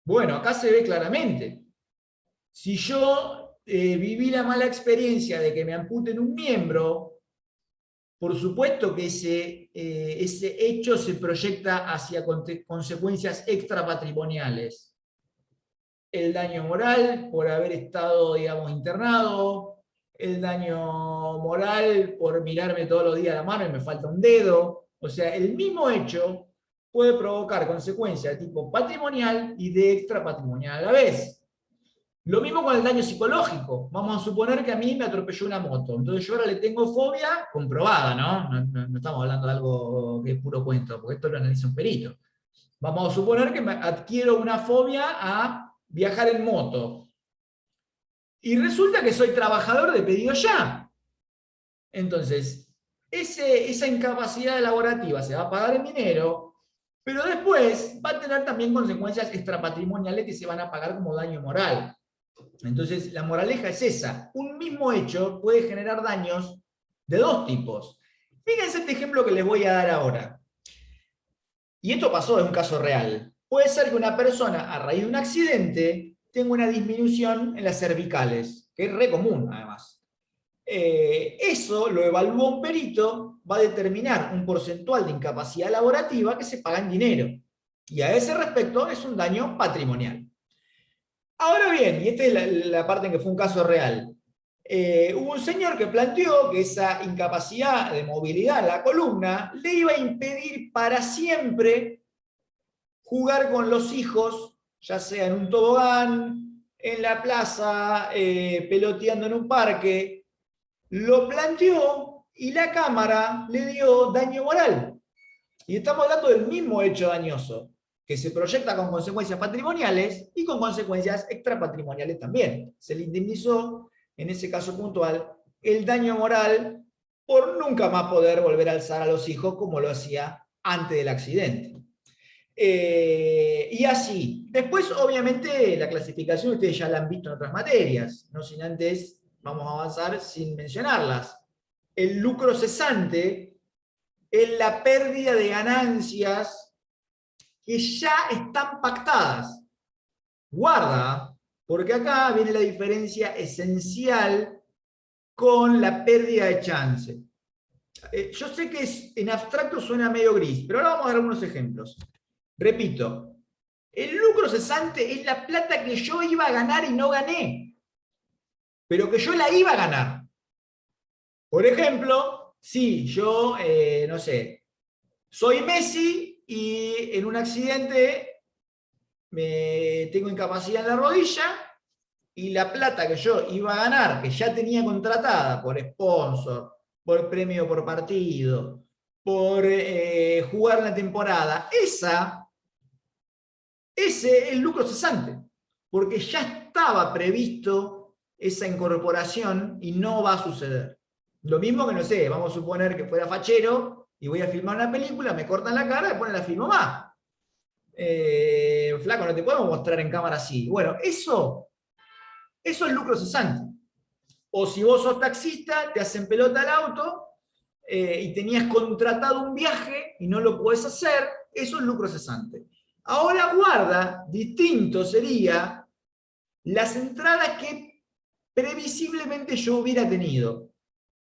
Bueno, acá se ve claramente. Si yo viví la mala experiencia de que me amputen un miembro, por supuesto que ese hecho se proyecta hacia consecuencias extrapatrimoniales. El daño moral por haber estado, digamos, internado, el daño moral por mirarme todos los días la mano y me falta un dedo. O sea, el mismo hecho puede provocar consecuencias de tipo patrimonial y de extrapatrimonial a la vez. Lo mismo con el daño psicológico. Vamos a suponer que a mí me atropelló una moto. Entonces yo ahora le tengo fobia comprobada, ¿no? No estamos hablando de algo que es puro cuento, porque esto lo analiza un perito. Vamos a suponer que me adquiero una fobia a viajar en moto. Y resulta que soy trabajador de pedido ya. Entonces, esa incapacidad laborativa se va a pagar en dinero, pero después va a tener también consecuencias extrapatrimoniales que se van a pagar como daño moral. Entonces, la moraleja es esa. Un mismo hecho puede generar daños de dos tipos. Fíjense este ejemplo que les voy a dar ahora. Y esto pasó, es un caso real. Puede ser que una persona, a raíz de un accidente, tenga una disminución en las cervicales, que es re común, además. Eso lo evalúa un perito, va a determinar un porcentual de incapacidad laborativa que se paga en dinero. Y a ese respecto es un daño patrimonial. Ahora bien, y esta es la parte en que fue un caso real, hubo un señor que planteó que esa incapacidad de movilidad en la columna le iba a impedir para siempre jugar con los hijos, ya sea en un tobogán, en la plaza, peloteando en un parque. Lo planteó y la Cámara le dio daño moral. Y estamos hablando del mismo hecho dañoso, que se proyecta con consecuencias patrimoniales y con consecuencias extrapatrimoniales también. Se le indemnizó, en ese caso puntual, el daño moral por nunca más poder volver a alzar a los hijos como lo hacía antes del accidente. Y así. Después, obviamente, la clasificación ustedes ya la han visto en otras materias, no sin antes, vamos a avanzar sin mencionarlas. El lucro cesante es la pérdida de ganancias que ya están pactadas. Guarda, porque acá viene la diferencia esencial con la pérdida de chance. Yo sé que en abstracto suena medio gris, pero ahora vamos a dar algunos ejemplos. Repito, el lucro cesante es la plata que yo iba a ganar y no gané, pero que yo la iba a ganar. Por ejemplo, si yo, no sé, soy Messi y en un accidente tengo incapacidad en la rodilla y la plata que yo iba a ganar, que ya tenía contratada por sponsor, por premio por partido, por jugar la temporada, ese es el lucro cesante, porque ya estaba previsto esa incorporación y no va a suceder. Lo mismo que, no sé, vamos a suponer que fuera fachero y voy a filmar una película, me cortan la cara y después la filmo más. Flaco, no te podemos mostrar en cámara así. Bueno, eso es lucro cesante. O si vos sos taxista, te hacen pelota al auto y tenías contratado un viaje y no lo podés hacer, eso es lucro cesante. Ahora guarda, distinto sería las entradas que previsiblemente yo hubiera tenido.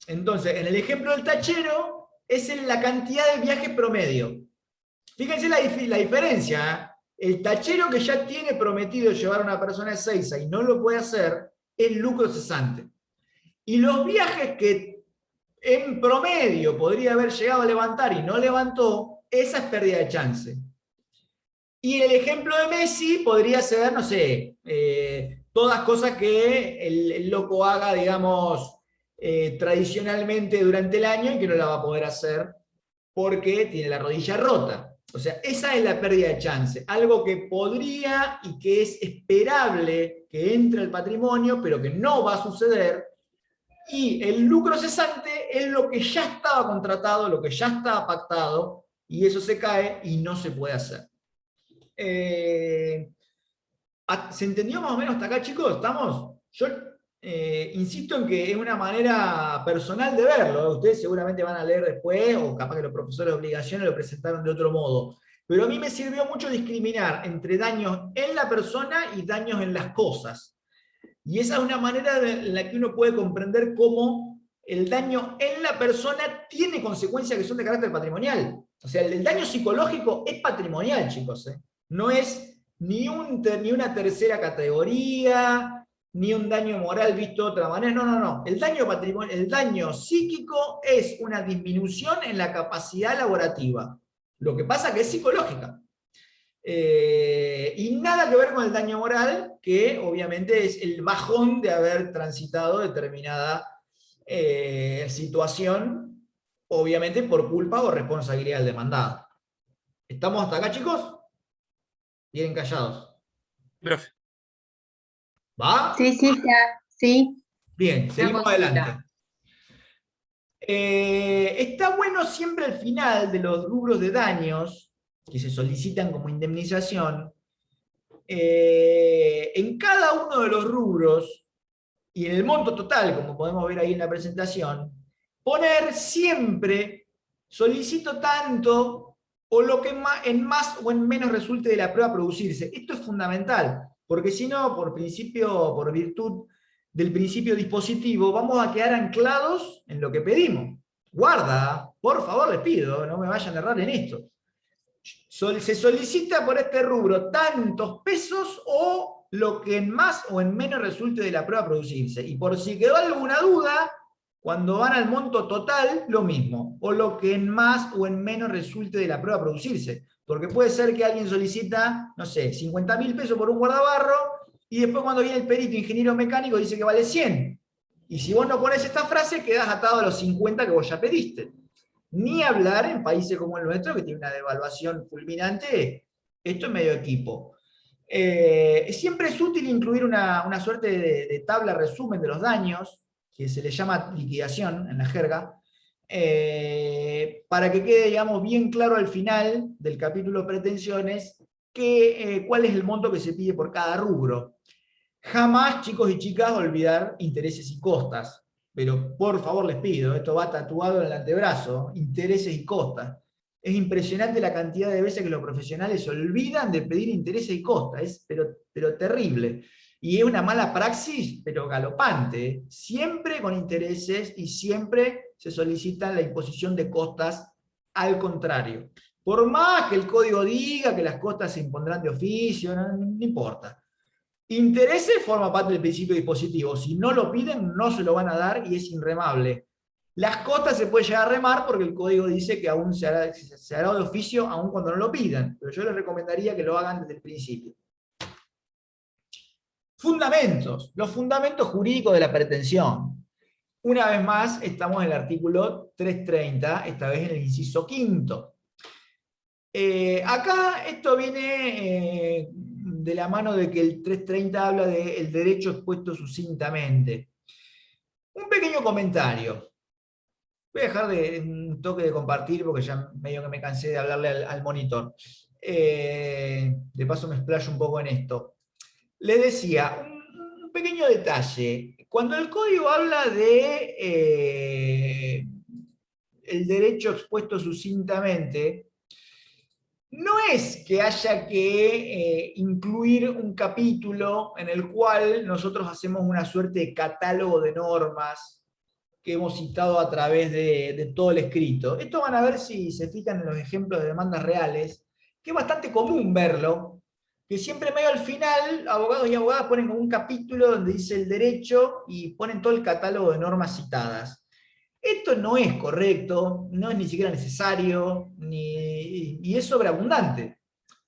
Entonces, en el ejemplo del tachero, es en la cantidad de viajes promedio. Fíjense la diferencia. El tachero que ya tiene prometido llevar a una persona de Ezeiza y no lo puede hacer, es lucro cesante. Y los viajes que en promedio podría haber llegado a levantar y no levantó, esa es pérdida de chance. Y el ejemplo de Messi podría ser, no sé, todas cosas que el loco haga, digamos, tradicionalmente durante el año y que no la va a poder hacer porque tiene la rodilla rota. O sea, esa es la pérdida de chance. Algo que podría y que es esperable que entre al patrimonio, pero que no va a suceder. Y el lucro cesante es lo que ya estaba contratado, lo que ya estaba pactado, y eso se cae y no se puede hacer. ¿Se entendió más o menos hasta acá, chicos? ¿Estamos? Yo insisto en que es una manera personal de verlo. Ustedes seguramente van a leer después, o capaz que los profesores de obligaciones lo presentaron de otro modo. Pero a mí me sirvió mucho discriminar entre daños en la persona y daños en las cosas. Y esa es una manera en la que uno puede comprender cómo el daño en la persona tiene consecuencias que son de carácter patrimonial. O sea, el daño psicológico es patrimonial, chicos. No es ni una tercera categoría, ni un daño moral visto de otra manera. No, no, no. El daño psíquico es una disminución en la capacidad laborativa. Lo que pasa es que es psicológica. Y nada que ver con el daño moral, que obviamente es el bajón de haber transitado determinada situación, obviamente por culpa o responsabilidad del demandado. ¿Estamos hasta acá, chicos? Bien callados. Profe. ¿Va? Sí, sí, ya, sí. Bien, seguimos consulta. adelante. Está bueno siempre al final de los rubros de daños que se solicitan como indemnización, en cada uno de los rubros y en el monto total, como podemos ver ahí en la presentación, poner siempre solicito tanto o lo que en más o en menos resulte de la prueba a producirse. Esto es fundamental, porque si no, por virtud del principio dispositivo, vamos a quedar anclados en lo que pedimos. Guarda, por favor les pido, no me vayan a errar en esto. Se solicita por este rubro tantos pesos o lo que en más o en menos resulte de la prueba a producirse. Y por si quedó alguna duda, cuando van al monto total, lo mismo. O lo que en más o en menos resulte de la prueba a producirse. Porque puede ser que alguien solicita, no sé, 50.000 pesos por un guardabarro, y después cuando viene el perito ingeniero mecánico dice que vale 100. Y si vos no pones esta frase, quedás atado a los 50 que vos ya pediste. Ni hablar en países como el nuestro, que tiene una devaluación fulminante, esto es medio equipo. Siempre es útil incluir una suerte de tabla resumen de los daños, que se le llama liquidación en la jerga, para que quede, digamos, bien claro al final del capítulo pretensiones cuál es el monto que se pide por cada rubro. Jamás, chicos y chicas, olvidar intereses y costas. Pero por favor les pido, esto va tatuado en el antebrazo, intereses y costas. Es impresionante la cantidad de veces que los profesionales se olvidan de pedir intereses y costas, pero terrible. Y es una mala praxis, pero galopante. Siempre con intereses y siempre se solicita la imposición de costas al contrario. Por más que el código diga que las costas se impondrán de oficio, no importa. Intereses forma parte del principio dispositivo. Si no lo piden, no se lo van a dar y es inremable. Las costas se puede llegar a remar porque el código dice que aún se hará de oficio aun cuando no lo pidan. Pero yo les recomendaría que lo hagan desde el principio. Fundamentos. Los fundamentos jurídicos de la pretensión. Una vez más, estamos en el artículo 330, esta vez en el inciso quinto. Acá esto viene de la mano de que el 330 habla del derecho expuesto sucintamente. Un pequeño comentario. Voy a dejar un toque de compartir porque ya medio que me cansé de hablarle al monitor. De paso me explayo un poco en esto. Les decía, un pequeño detalle. Cuando el código habla de el derecho expuesto sucintamente, no es que haya que incluir un capítulo en el cual nosotros hacemos una suerte de catálogo de normas que hemos citado a través de todo el escrito. Esto van a ver si se fijan en los ejemplos de demandas reales, que es bastante común verlo, que siempre medio al final, abogados y abogadas ponen como un capítulo donde dice el derecho y ponen todo el catálogo de normas citadas. Esto no es correcto, no es ni siquiera necesario, y es sobreabundante.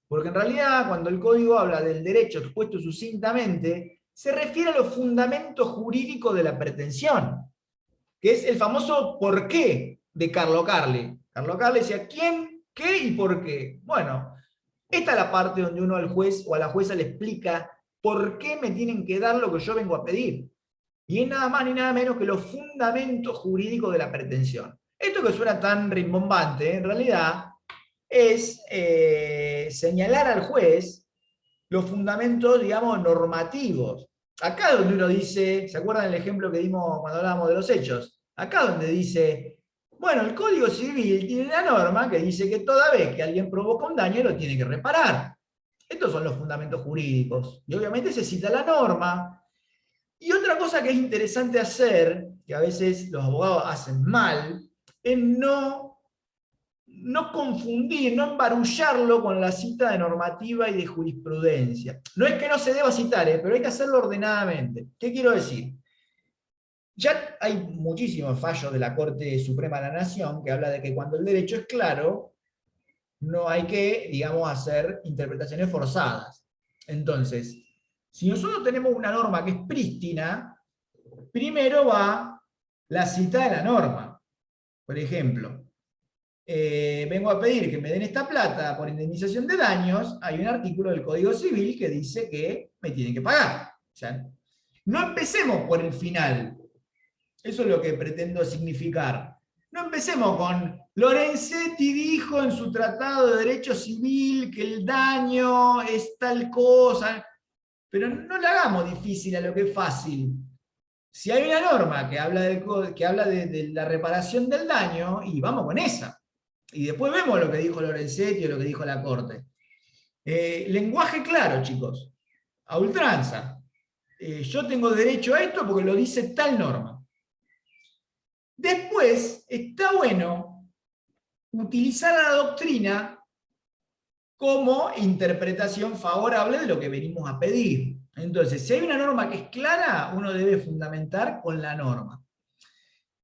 Porque en realidad cuando el código habla del derecho expuesto sucintamente, se refiere a los fundamentos jurídicos de la pretensión, que es el famoso por qué de Carlo Carli. Carlo Carli decía quién, qué y por qué. Bueno, esta es la parte donde uno al juez o a la jueza le explica por qué me tienen que dar lo que yo vengo a pedir. Y es nada más ni nada menos que los fundamentos jurídicos de la pretensión. Esto que suena tan rimbombante, en realidad es señalar al juez los fundamentos, digamos, normativos. Acá donde uno dice, ¿se acuerdan el ejemplo que dimos cuando hablábamos de los hechos? Acá donde dice, bueno, el Código Civil tiene una norma que dice que toda vez que alguien provoca un daño lo tiene que reparar. Estos son los fundamentos jurídicos. Y obviamente se cita la norma. Y otra cosa que es interesante hacer, que a veces los abogados hacen mal, es no confundir, no embarullarlo con la cita de normativa y de jurisprudencia. No es que no se deba citar, pero hay que hacerlo ordenadamente. ¿Qué quiero decir? Ya hay muchísimos fallos de la Corte Suprema de la Nación que habla de que cuando el derecho es claro, no hay que, digamos, hacer interpretaciones forzadas. Entonces, si nosotros tenemos una norma que es prístina, primero va la cita de la norma. Por ejemplo, vengo a pedir que me den esta plata por indemnización de daños, hay un artículo del Código Civil que dice que me tienen que pagar. O sea, no empecemos por el final. Eso es lo que pretendo significar. No empecemos con Lorenzetti dijo en su tratado de derecho civil que el daño es tal cosa, pero no le hagamos difícil a lo que es fácil. Si hay una norma que habla de la reparación del daño, y vamos con esa. Y después vemos lo que dijo Lorenzetti o lo que dijo la Corte. Lenguaje claro, chicos. A ultranza. Yo tengo derecho a esto porque lo dice tal norma. Después, está bueno utilizar a la doctrina como interpretación favorable de lo que venimos a pedir. Entonces, si hay una norma que es clara, uno debe fundamentar con la norma.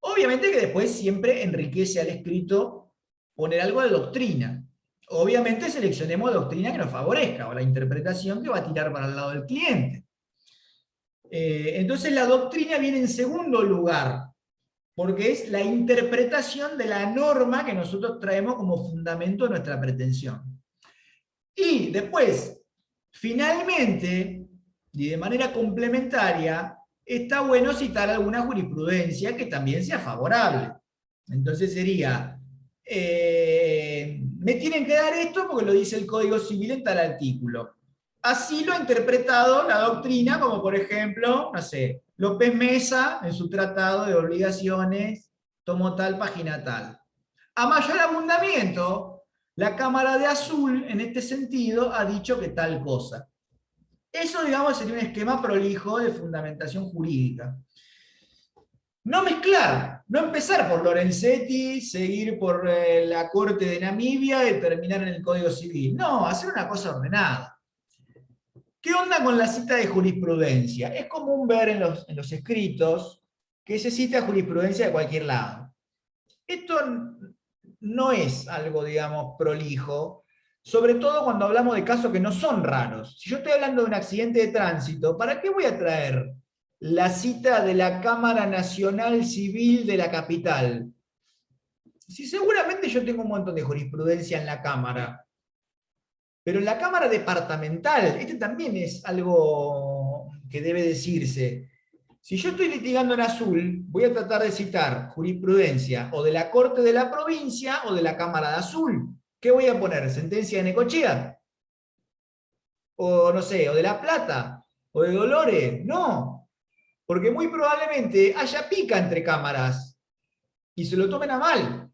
Obviamente que después siempre enriquece al escrito poner algo de doctrina. Obviamente seleccionemos doctrina que nos favorezca, o la interpretación que va a tirar para el lado del cliente. Entonces la doctrina viene en segundo lugar, porque es la interpretación de la norma que nosotros traemos como fundamento de nuestra pretensión. Y después, finalmente, y de manera complementaria, está bueno citar alguna jurisprudencia que también sea favorable. Entonces sería, me tienen que dar esto porque lo dice el Código Civil en tal artículo. Así lo ha interpretado la doctrina, como por ejemplo, no sé, López Mesa en su tratado de obligaciones, tomo tal, página tal. A mayor abundamiento, la Cámara de Azul, en este sentido, ha dicho que tal cosa. Eso, digamos, sería un esquema prolijo de fundamentación jurídica. No mezclar, no empezar por Lorenzetti, seguir por la Corte de Namibia y terminar en el Código Civil. No, hacer una cosa ordenada. ¿Qué onda con la cita de jurisprudencia? Es común ver en los escritos que se cita jurisprudencia de cualquier lado. Esto no es algo, digamos, prolijo, sobre todo cuando hablamos de casos que no son raros. Si yo estoy hablando de un accidente de tránsito, ¿para qué voy a traer la cita de la Cámara Nacional Civil de la capital? Si seguramente yo tengo un montón de jurisprudencia en la Cámara, pero en la Cámara Departamental, este también es algo que debe decirse. Si yo estoy litigando en Azul, voy a tratar de citar jurisprudencia o de la Corte de la Provincia o de la Cámara de Azul. ¿Qué voy a poner? ¿Sentencia de Necochea? O no sé, o de La Plata, o de Dolores. No, porque muy probablemente haya pica entre cámaras y se lo tomen a mal.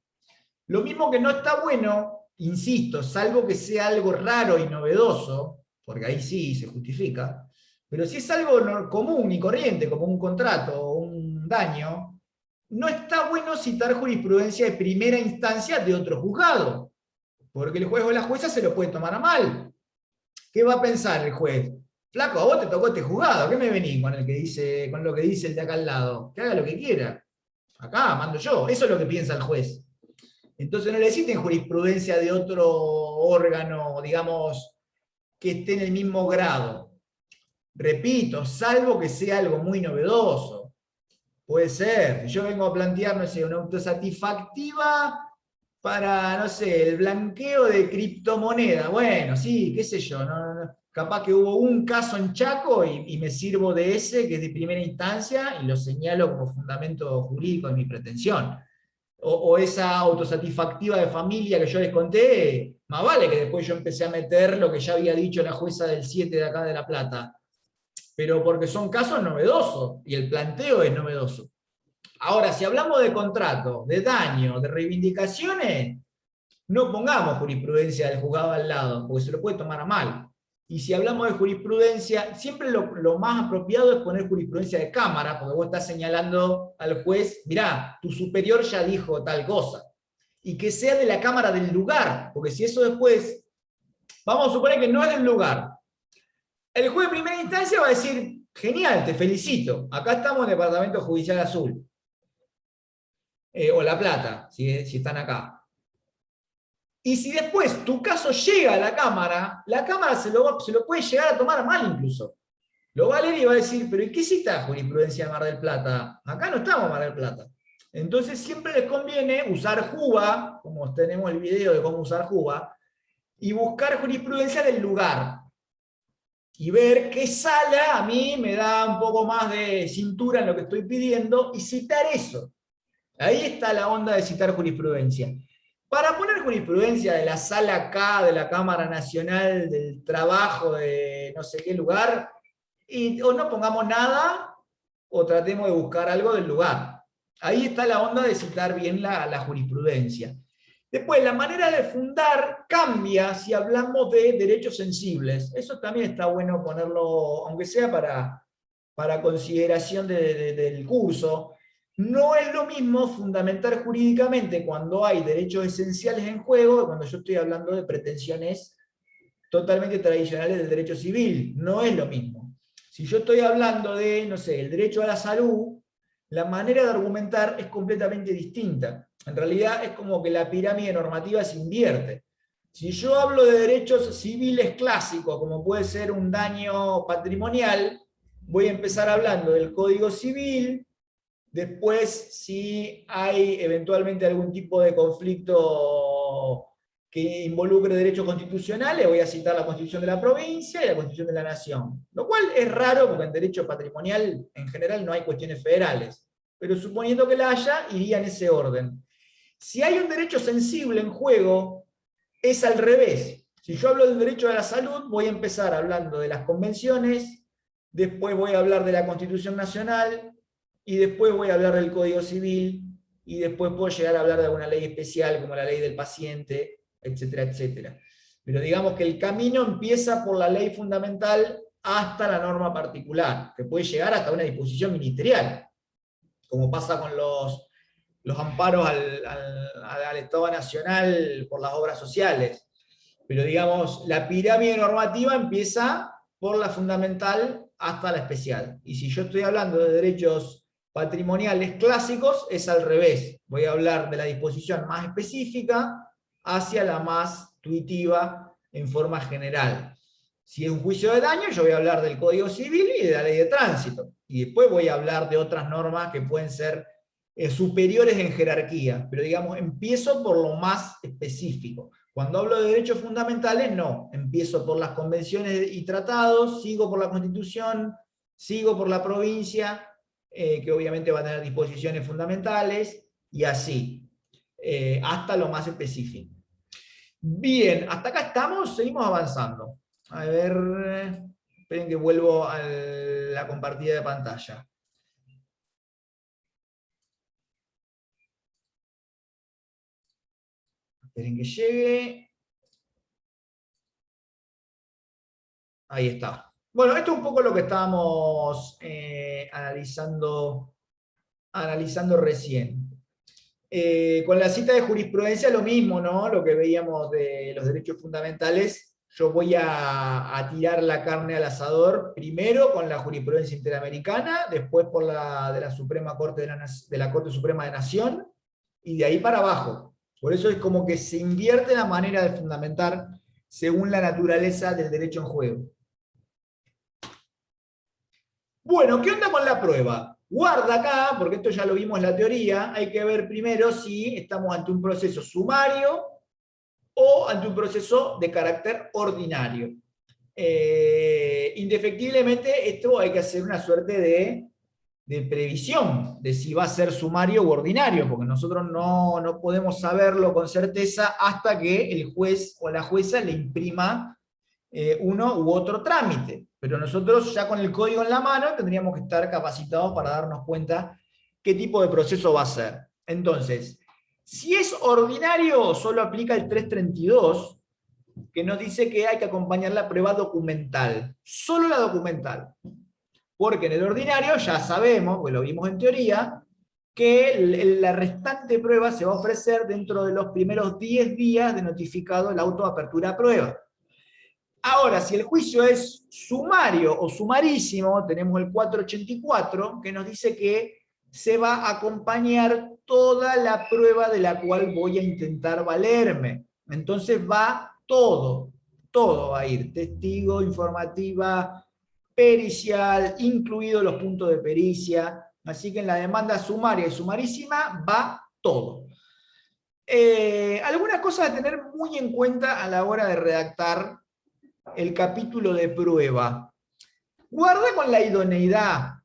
Lo mismo que no está bueno, insisto, salvo que sea algo raro y novedoso, porque ahí sí se justifica, pero si es algo común y corriente, como un contrato o un daño, no está bueno citar jurisprudencia de primera instancia de otro juzgado, porque el juez o la jueza se lo puede tomar a mal. ¿Qué va a pensar el juez? Flaco, a vos te tocó este juzgado, ¿qué me venís con lo que dice el de acá al lado? Que haga lo que quiera. Acá mando yo, eso es lo que piensa el juez. Entonces no le citen jurisprudencia de otro órgano, digamos, que esté en el mismo grado. Repito, salvo que sea algo muy novedoso. Puede ser, si yo vengo a plantear, no sé, una autosatisfactiva para, no sé, el blanqueo de criptomoneda. Bueno, sí, qué sé yo, capaz que hubo un caso en Chaco y me sirvo de ese, que es de primera instancia, y lo señalo como fundamento jurídico de mi pretensión. O esa autosatisfactiva de familia que yo les conté, más vale que después yo empecé a meter lo que ya había dicho la jueza del 7 de acá de La Plata. Pero porque son casos novedosos, y el planteo es novedoso. Ahora, si hablamos de contrato, de daño, de reivindicaciones, no pongamos jurisprudencia del juzgado al lado, porque se lo puede tomar a mal. Y si hablamos de jurisprudencia, siempre lo más apropiado es poner jurisprudencia de cámara, porque vos estás señalando al juez, mirá, tu superior ya dijo tal cosa. Y que sea de la cámara del lugar, porque si eso después, vamos a suponer que no es del lugar. El juez de primera instancia va a decir, genial, te felicito, acá estamos en el Departamento Judicial Azul. O La Plata, si están acá. Y si después tu caso llega a la Cámara se lo puede llegar a tomar mal incluso. Lo va a leer y va a decir, pero ¿y qué cita jurisprudencia de Mar del Plata? Acá no estamos en Mar del Plata. Entonces siempre les conviene usar JUBA, como tenemos el video de cómo usar JUBA, y buscar jurisprudencia del lugar. Y ver qué sala a mí me da un poco más de cintura en lo que estoy pidiendo y citar eso. Ahí está la onda de citar jurisprudencia. Para poner jurisprudencia de la sala K de la Cámara Nacional del Trabajo de no sé qué lugar, o no pongamos nada, o tratemos de buscar algo del lugar. Ahí está la onda de citar bien la jurisprudencia. Después, la manera de fundar cambia si hablamos de derechos sensibles. Eso también está bueno ponerlo, aunque sea para consideración del curso. No es lo mismo fundamentar jurídicamente cuando hay derechos esenciales en juego, cuando yo estoy hablando de pretensiones totalmente tradicionales del derecho civil. No es lo mismo. Si yo estoy hablando de, no sé, el derecho a la salud, la manera de argumentar es completamente distinta. En realidad es como que la pirámide normativa se invierte. Si yo hablo de derechos civiles clásicos, como puede ser un daño patrimonial, voy a empezar hablando del Código Civil. Después, si hay eventualmente algún tipo de conflicto que involucre derechos constitucionales, voy a citar la Constitución de la provincia y la Constitución de la nación. Lo cual es raro porque en derecho patrimonial en general no hay cuestiones federales. Pero suponiendo que la haya, iría en ese orden. Si hay un derecho sensible en juego, es al revés. Si yo hablo del derecho a la salud, voy a empezar hablando de las convenciones, después voy a hablar de la Constitución Nacional, y después voy a hablar del Código Civil, y después puedo llegar a hablar de alguna ley especial, como la ley del paciente, etcétera, etcétera. Pero digamos que el camino empieza por la ley fundamental hasta la norma particular, que puede llegar hasta una disposición ministerial, como pasa con los amparos al Estado Nacional por las obras sociales. Pero digamos, la pirámide normativa empieza por la fundamental hasta la especial. Y si yo estoy hablando de derechos patrimoniales clásicos, es al revés. Voy a hablar de la disposición más específica hacia la más tuitiva en forma general. Si es un juicio de daño, yo voy a hablar del Código Civil y de la Ley de Tránsito. Y después voy a hablar de otras normas que pueden ser superiores en jerarquía. Pero digamos, empiezo por lo más específico. Cuando hablo de derechos fundamentales, no. Empiezo por las convenciones y tratados, sigo por la Constitución, sigo por la provincia, que obviamente va a tener disposiciones fundamentales, y así, hasta lo más específico. Bien, hasta acá estamos, seguimos avanzando. A ver, esperen que vuelvo a la compartida de pantalla. Esperen que llegue. Ahí está. Bueno, esto es un poco lo que estábamos analizando recién. Con la cita de jurisprudencia lo mismo, ¿no? Lo que veíamos de los derechos fundamentales, yo voy a tirar la carne al asador primero con la jurisprudencia interamericana, después por la de la Suprema Corte de la Corte Suprema de Nación, y de ahí para abajo. Por eso es como que se invierte la manera de fundamentar según la naturaleza del derecho en juego. Bueno, ¿qué onda con la prueba? Guarda acá, porque esto ya lo vimos en la teoría, hay que ver primero si estamos ante un proceso sumario o ante un proceso de carácter ordinario. Indefectiblemente esto hay que hacer una suerte de previsión de si va a ser sumario u ordinario, porque nosotros no podemos saberlo con certeza hasta que el juez o la jueza le imprima uno u otro trámite. Pero nosotros ya con el código en la mano tendríamos que estar capacitados para darnos cuenta qué tipo de proceso va a ser. Entonces, si es ordinario, solo aplica el 332, que nos dice que hay que acompañar la prueba documental, solo la documental. Porque en el ordinario ya sabemos, pues lo vimos en teoría, que la restante prueba se va a ofrecer dentro de los primeros 10 días de notificado el auto de apertura a prueba. Ahora, si el juicio es sumario o sumarísimo, tenemos el 484, que nos dice que se va a acompañar toda la prueba de la cual voy a intentar valerme. Entonces va todo va a ir, testigo, informativa, pericial, incluidos los puntos de pericia. Así que en la demanda sumaria y sumarísima va todo. Algunas cosas a tener muy en cuenta a la hora de redactar el capítulo de prueba. Guarda con la idoneidad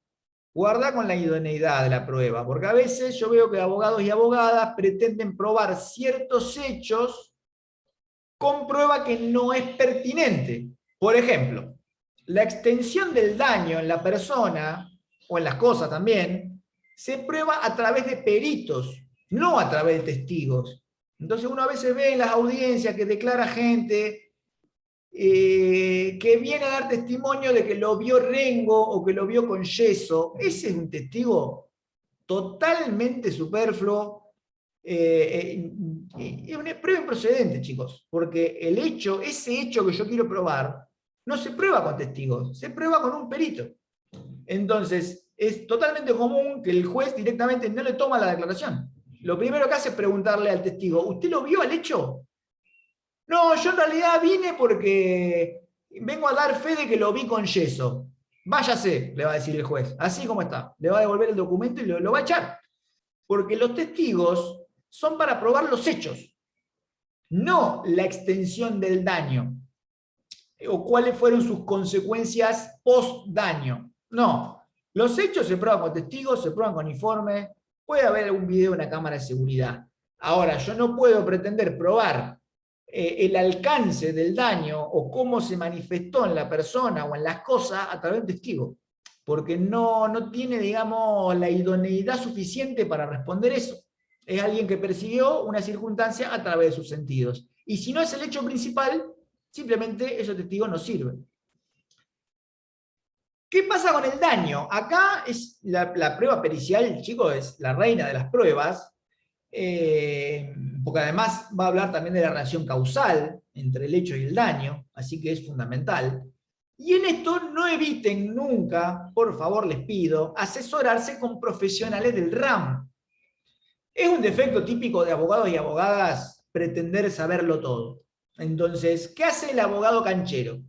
de la prueba, porque a veces yo veo que abogados y abogadas pretenden probar ciertos hechos con prueba que no es pertinente. Por ejemplo, la extensión del daño en la persona, o en las cosas también, se prueba a través de peritos, no a través de testigos. Entonces uno a veces ve en las audiencias que declara gente que viene a dar testimonio de que lo vio rengo o que lo vio con yeso. Ese es un testigo totalmente superfluo. Es una prueba improcedente, chicos, porque ese hecho que yo quiero probar, no se prueba con testigos, se prueba con un perito. Entonces, es totalmente común que el juez directamente no le toma la declaración. Lo primero que hace es preguntarle al testigo, ¿usted lo vio al hecho? No, yo en realidad vine porque vengo a dar fe de que lo vi con yeso. Váyase, le va a decir el juez, así como está. Le va a devolver el documento y lo va a echar. Porque los testigos son para probar los hechos, no la extensión del daño o cuáles fueron sus consecuencias post-daño. No, los hechos se prueban con testigos, se prueban con informe, puede haber algún video en una cámara de seguridad. Ahora, yo no puedo pretender probar el alcance del daño o cómo se manifestó en la persona o en las cosas a través de un testigo, porque no tiene, digamos, la idoneidad suficiente para responder eso. Es alguien que persiguió una circunstancia a través de sus sentidos. Y si no es el hecho principal, simplemente esos testigos no sirven. ¿Qué pasa con el daño? Acá es la prueba pericial, chicos, es la reina de las pruebas, porque además va a hablar también de la relación causal entre el hecho y el daño, así que es fundamental. Y en esto no eviten nunca, por favor les pido, asesorarse con profesionales del ramo. Es un defecto típico de abogados y abogadas pretender saberlo todo. Entonces, ¿qué hace el abogado canchero?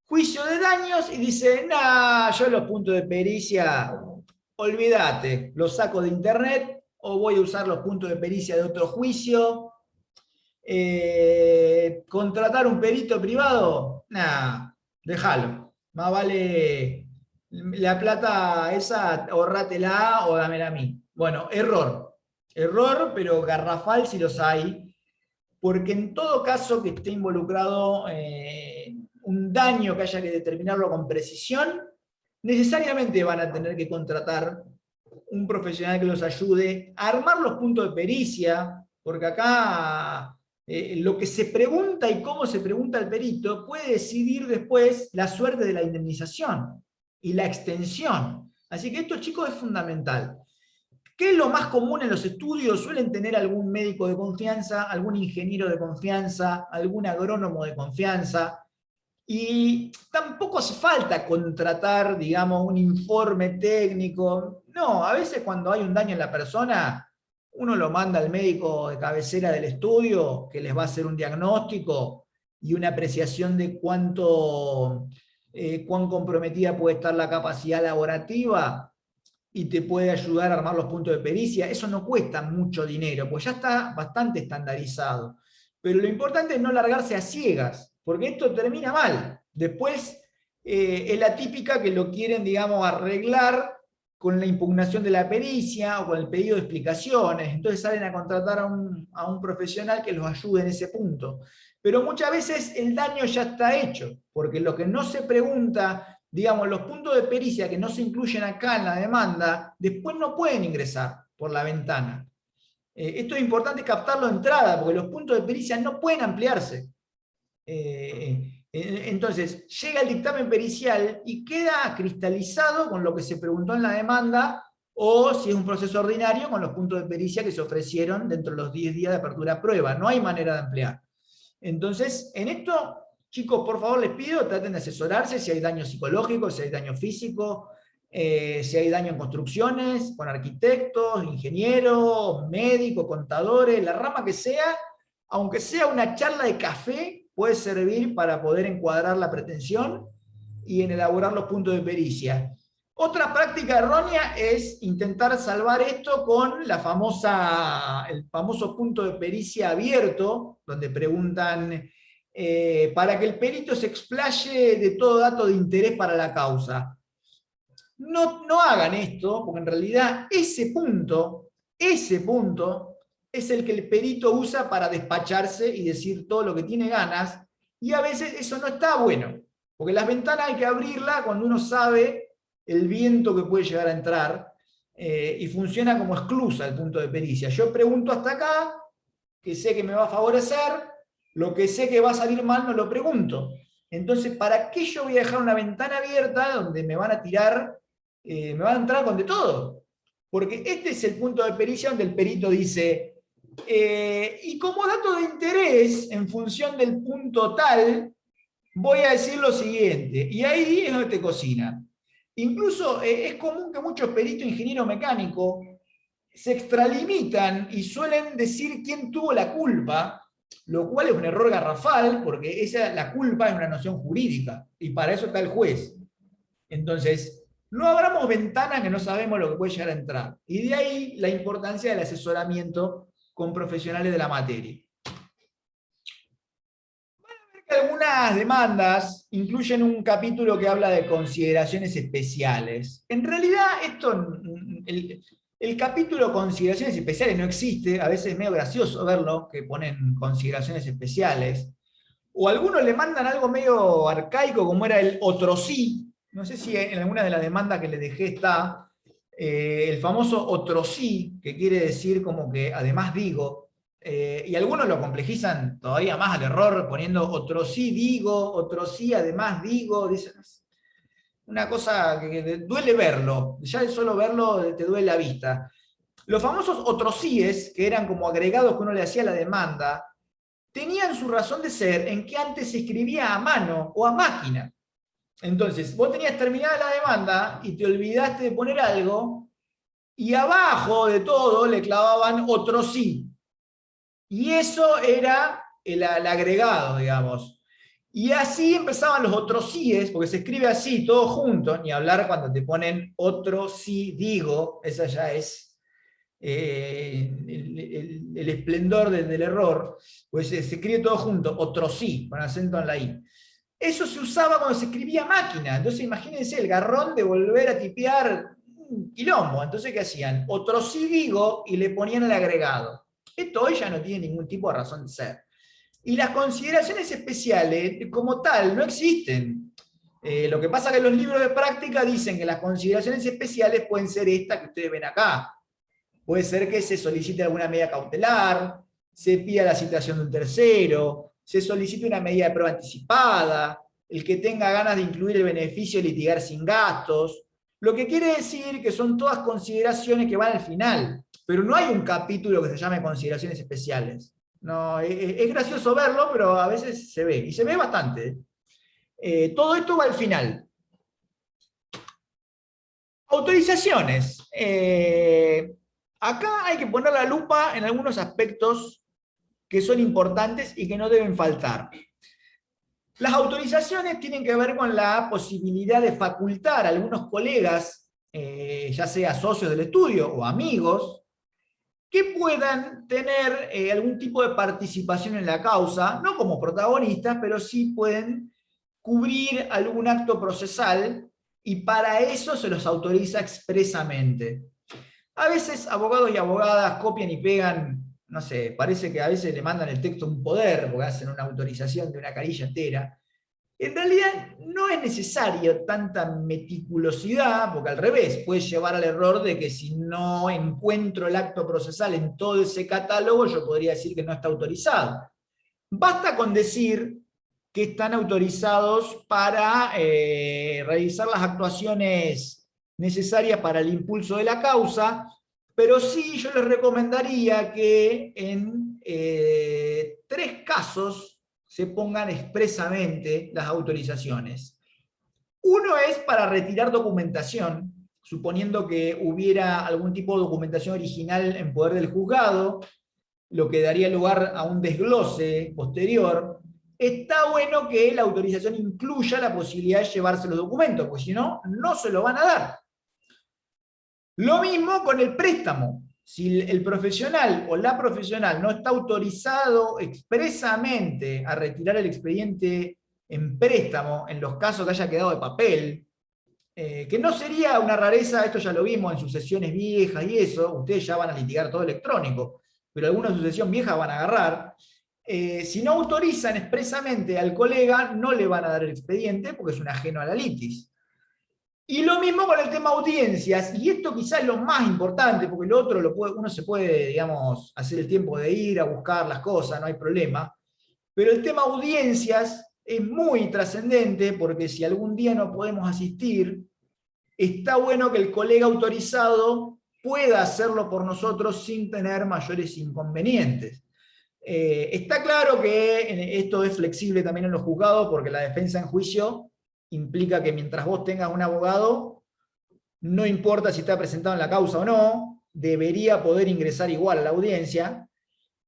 Juicio de daños y dice, nah, yo los puntos de pericia, olvídate, los saco de internet o voy a usar los puntos de pericia de otro juicio. Contratar un perito privado, nah, déjalo. Más vale la plata esa, ahorrátela o dámela a mí. Bueno, error, pero garrafal si los hay, porque en todo caso que esté involucrado un daño que haya que determinarlo con precisión, necesariamente van a tener que contratar un profesional que los ayude a armar los puntos de pericia, porque acá lo que se pregunta y cómo se pregunta el perito puede decidir después la suerte de la indemnización y la extensión. Así que esto, chicos, es fundamental. ¿Qué es lo más común en los estudios? Suelen tener algún médico de confianza, algún ingeniero de confianza, algún agrónomo de confianza, y tampoco hace falta contratar, digamos, un informe técnico. No, a veces cuando hay un daño en la persona, uno lo manda al médico de cabecera del estudio, que les va a hacer un diagnóstico, y una apreciación de cuán comprometida puede estar la capacidad laborativa, y te puede ayudar a armar los puntos de pericia. Eso no cuesta mucho dinero, pues ya está bastante estandarizado. Pero lo importante es no largarse a ciegas, porque esto termina mal. Después es la típica que lo quieren, digamos, arreglar con la impugnación de la pericia o con el pedido de explicaciones. Entonces salen a contratar a un profesional que los ayude en ese punto. Pero muchas veces el daño ya está hecho, porque lo que no se pregunta, digamos, los puntos de pericia que no se incluyen acá en la demanda, después no pueden ingresar por la ventana. Esto es importante captarlo de entrada, porque los puntos de pericia no pueden ampliarse. Entonces, llega el dictamen pericial y queda cristalizado con lo que se preguntó en la demanda, o si es un proceso ordinario, con los puntos de pericia que se ofrecieron dentro de los 10 días de apertura a prueba. No hay manera de ampliar. Entonces, en esto, chicos, por favor les pido, traten de asesorarse si hay daño psicológico, si hay daño físico, si hay daño en construcciones, con arquitectos, ingenieros, médicos, contadores, la rama que sea, aunque sea una charla de café, puede servir para poder encuadrar la pretensión y en elaborar los puntos de pericia. Otra práctica errónea es intentar salvar esto con el famoso punto de pericia abierto, donde preguntan para que el perito se explaye de todo dato de interés para la causa. No hagan esto, porque en realidad ese punto es el que el perito usa para despacharse y decir todo lo que tiene ganas, y a veces eso no está bueno, porque las ventanas hay que abrirlas cuando uno sabe el viento que puede llegar a entrar, y funciona como esclusa el punto de pericia. Yo pregunto hasta acá, que sé que me va a favorecer, lo que sé que va a salir mal no lo pregunto. Entonces, ¿para qué yo voy a dejar una ventana abierta donde me van a tirar, me van a entrar con de todo? Porque este es el punto de pericia donde el perito dice, y como dato de interés, en función del punto tal, voy a decir lo siguiente, y ahí es donde te cocina. Incluso es común que muchos peritos ingenieros mecánicos se extralimitan y suelen decir quién tuvo la culpa, lo cual es un error garrafal, porque la culpa es una noción jurídica, y para eso está el juez. Entonces, no abramos ventanas que no sabemos lo que puede llegar a entrar. Y de ahí la importancia del asesoramiento con profesionales de la materia. Algunas demandas incluyen un capítulo que habla de consideraciones especiales. En realidad, el capítulo consideraciones especiales no existe, a veces es medio gracioso verlo, que ponen consideraciones especiales. O algunos le mandan algo medio arcaico, como era el otro sí. No sé si en alguna de las demandas que les dejé está el famoso otro sí, que quiere decir como que además digo. Y algunos lo complejizan todavía más al error, poniendo otro sí digo, otro sí además digo. Dicen, una cosa que duele verlo, ya de solo verlo te duele la vista. Los famosos otros síes, que eran como agregados que uno le hacía a la demanda, tenían su razón de ser en que antes se escribía a mano o a máquina. Entonces, vos tenías terminada la demanda y te olvidaste de poner algo, y abajo de todo le clavaban otro sí. Y eso era el agregado, digamos. Y así empezaban los otros síes, porque se escribe así, todo junto, ni hablar cuando te ponen otro sí digo, esa ya es el esplendor del error, pues se escribe todo junto, otro sí, con acento en la i. Eso se usaba cuando se escribía a máquina, entonces imagínense el garrón de volver a tipear un quilombo. Entonces, ¿qué hacían? Otro sí digo y le ponían el agregado. Esto hoy ya no tiene ningún tipo de razón de ser. Y las consideraciones especiales, como tal, no existen. Lo que pasa es que los libros de práctica dicen que las consideraciones especiales pueden ser estas que ustedes ven acá. Puede ser que se solicite alguna medida cautelar, se pida la citación de un tercero, se solicite una medida de prueba anticipada, el que tenga ganas de incluir el beneficio de litigar sin gastos. Lo que quiere decir que son todas consideraciones que van al final, pero no hay un capítulo que se llame consideraciones especiales. No, es gracioso verlo, pero a veces se ve, y se ve bastante. Todo esto va al final. Autorizaciones. Acá hay que poner la lupa en algunos aspectos que son importantes y que no deben faltar. Las autorizaciones tienen que ver con la posibilidad de facultar a algunos colegas, ya sea socios del estudio o amigos, que puedan tener algún tipo de participación en la causa, no como protagonistas, pero sí pueden cubrir algún acto procesal, y para eso se los autoriza expresamente. A veces abogados y abogadas copian y pegan, no sé, parece que a veces le mandan el texto a un poder, porque hacen una autorización de una carilla entera. En realidad no es necesario tanta meticulosidad, porque al revés, puede llevar al error de que si no encuentro el acto procesal en todo ese catálogo, yo podría decir que no está autorizado. Basta con decir que están autorizados para realizar las actuaciones necesarias para el impulso de la causa, pero sí yo les recomendaría que en 3 casos se pongan expresamente las autorizaciones. Uno es para retirar documentación, suponiendo que hubiera algún tipo de documentación original en poder del juzgado, lo que daría lugar a un desglose posterior. Está bueno que la autorización incluya la posibilidad de llevarse los documentos, porque si no, no se lo van a dar. Lo mismo con el préstamo. Si el profesional o la profesional no está autorizado expresamente a retirar el expediente en préstamo en los casos que haya quedado de papel, que no sería una rareza, esto ya lo vimos en sucesiones viejas y eso, ustedes ya van a litigar todo electrónico, pero alguna sucesión vieja van a agarrar. Si no autorizan expresamente al colega, no le van a dar el expediente porque es un ajeno a la litis. Y lo mismo con el tema audiencias, y esto quizás es lo más importante, porque lo otro uno se puede, digamos, hacer el tiempo de ir a buscar las cosas, no hay problema, pero el tema audiencias es muy trascendente, porque si algún día no podemos asistir, está bueno que el colega autorizado pueda hacerlo por nosotros sin tener mayores inconvenientes. Está claro que esto es flexible también en los juzgados, porque la defensa en juicio implica que mientras vos tengas un abogado, no importa si está presentado en la causa o no, debería poder ingresar igual a la audiencia,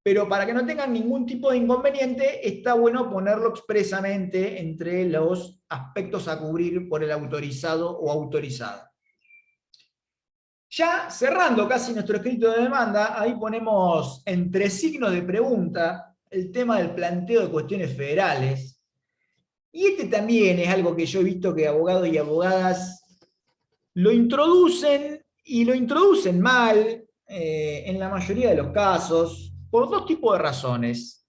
pero para que no tengan ningún tipo de inconveniente, está bueno ponerlo expresamente entre los aspectos a cubrir por el autorizado o autorizada. Ya cerrando casi nuestro escrito de demanda, ahí ponemos entre signos de pregunta el tema del planteo de cuestiones federales. Y este también es algo que yo he visto que abogados y abogadas lo introducen, y lo introducen mal en la mayoría de los casos, por 2 tipos de razones.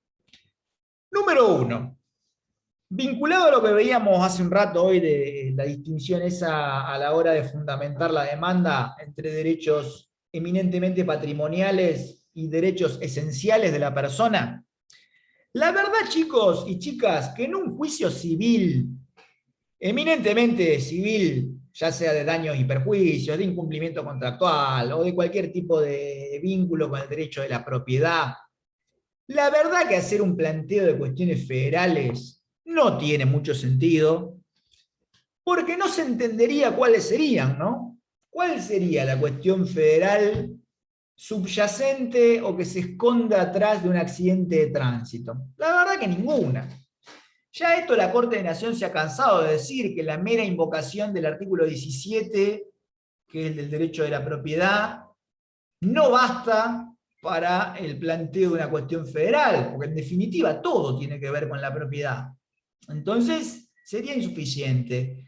Número 1, vinculado a lo que veíamos hace un rato hoy de la distinción esa a la hora de fundamentar la demanda entre derechos eminentemente patrimoniales y derechos esenciales de la persona. La verdad, chicos y chicas, que en un juicio civil, eminentemente civil, ya sea de daños y perjuicios, de incumplimiento contractual o de cualquier tipo de vínculo con el derecho de la propiedad, la verdad que hacer un planteo de cuestiones federales no tiene mucho sentido, porque no se entendería cuáles serían, ¿no? ¿Cuál sería la cuestión federal subyacente o que se esconda atrás de un accidente de tránsito? La verdad que ninguna. Ya esto la Corte de Nación se ha cansado de decir, que la mera invocación del artículo 17, que es el del derecho de la propiedad, no basta para el planteo de una cuestión federal, porque en definitiva todo tiene que ver con la propiedad. Entonces sería insuficiente.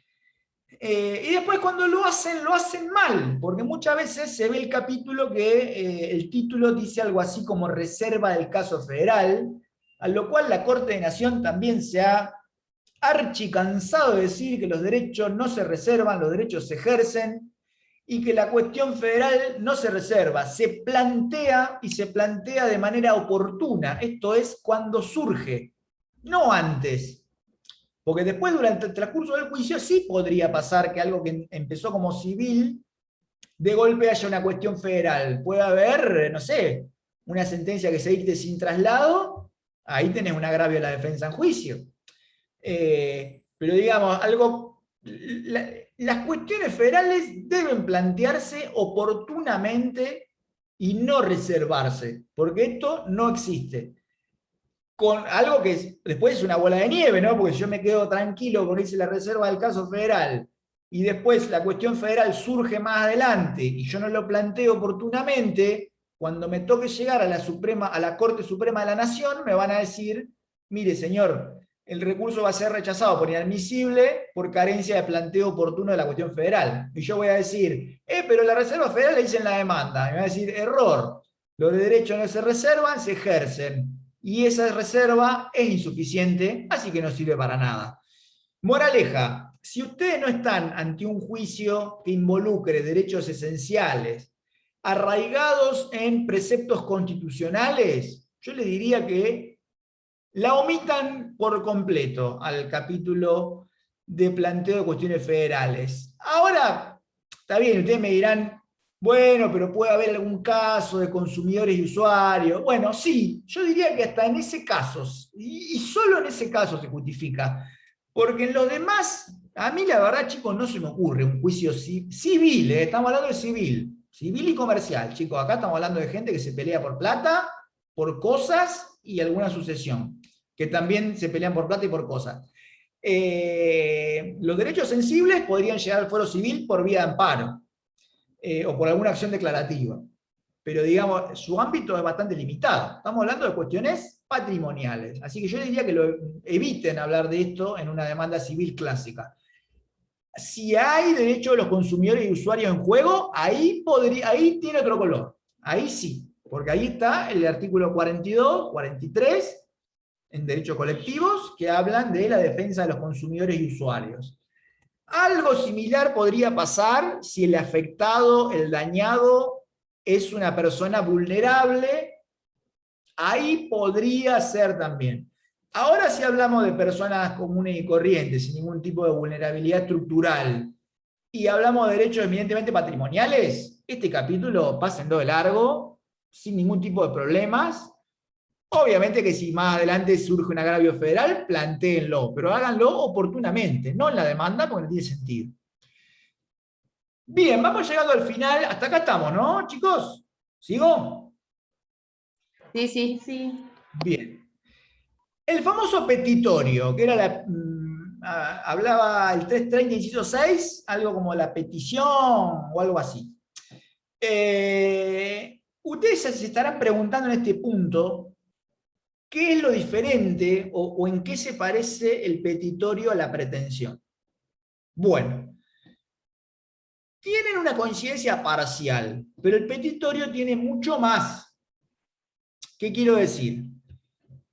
Y después cuando lo hacen mal, porque muchas veces se ve el capítulo que el título dice algo así como reserva del caso federal, a lo cual la Corte de Nación también se ha archicansado de decir que los derechos no se reservan, los derechos se ejercen, y que la cuestión federal no se reserva, se plantea, y se plantea de manera oportuna, esto es cuando surge, no antes. Porque después, durante el transcurso del juicio, sí podría pasar que algo que empezó como civil, de golpe haya una cuestión federal. Puede haber, no sé, una sentencia que se dicte sin traslado, ahí tenés un agravio a la defensa en juicio. Pero digamos, las cuestiones federales deben plantearse oportunamente y no reservarse, porque esto no existe. con algo que después es una bola de nieve, ¿no? Porque si yo me quedo tranquilo porque hice la reserva del caso federal, y después la cuestión federal surge más adelante, y yo no lo planteo oportunamente, cuando me toque llegar a la Corte Suprema de la Nación, me van a decir, mire señor, el recurso va a ser rechazado por inadmisible por carencia de planteo oportuno de la cuestión federal. Y yo voy a decir, pero la reserva federal la hice en la demanda. Y me va a decir, error, los derechos no se reservan, se ejercen. Y esa reserva es insuficiente, así que no sirve para nada. Moraleja, si ustedes no están ante un juicio que involucre derechos esenciales, arraigados en preceptos constitucionales, yo les diría que la omitan por completo al capítulo de planteo de cuestiones federales. Ahora, está bien, ustedes me dirán, bueno, pero puede haber algún caso de consumidores y usuarios. Bueno, sí, yo diría que hasta en ese caso, y solo en ese caso se justifica, porque en los demás, a mí la verdad, chicos, no se me ocurre un juicio civil, estamos hablando de civil y comercial, chicos, acá estamos hablando de gente que se pelea por plata, por cosas y alguna sucesión, que también se pelean por plata y por cosas. Los derechos sensibles podrían llegar al fuero civil por vía de amparo, o por alguna acción declarativa. Pero digamos, su ámbito es bastante limitado. Estamos hablando de cuestiones patrimoniales. Así que yo diría que eviten hablar de esto en una demanda civil clásica. Si hay derecho de los consumidores y usuarios en juego, ahí tiene otro color. Ahí sí, porque ahí está el artículo 42, 43, en derechos colectivos, que hablan de la defensa de los consumidores y usuarios. Algo similar podría pasar si el afectado, el dañado, es una persona vulnerable. Ahí podría ser también. Ahora si hablamos de personas comunes y corrientes, sin ningún tipo de vulnerabilidad estructural, y hablamos de derechos evidentemente patrimoniales, este capítulo pásenlo de largo, sin ningún tipo de problemas. Obviamente que si más adelante surge un agravio federal, plantéenlo, pero háganlo oportunamente, no en la demanda, porque no tiene sentido. Bien, vamos llegando al final. Hasta acá estamos, ¿no, chicos? ¿Sigo? Sí, sí, sí. Bien. El famoso petitorio, que era hablaba el 330, inciso 6, algo como la petición o algo así. Ustedes se estarán preguntando en este punto, ¿qué es lo diferente o en qué se parece el petitorio a la pretensión? Bueno, tienen una coincidencia parcial, pero el petitorio tiene mucho más. ¿Qué quiero decir?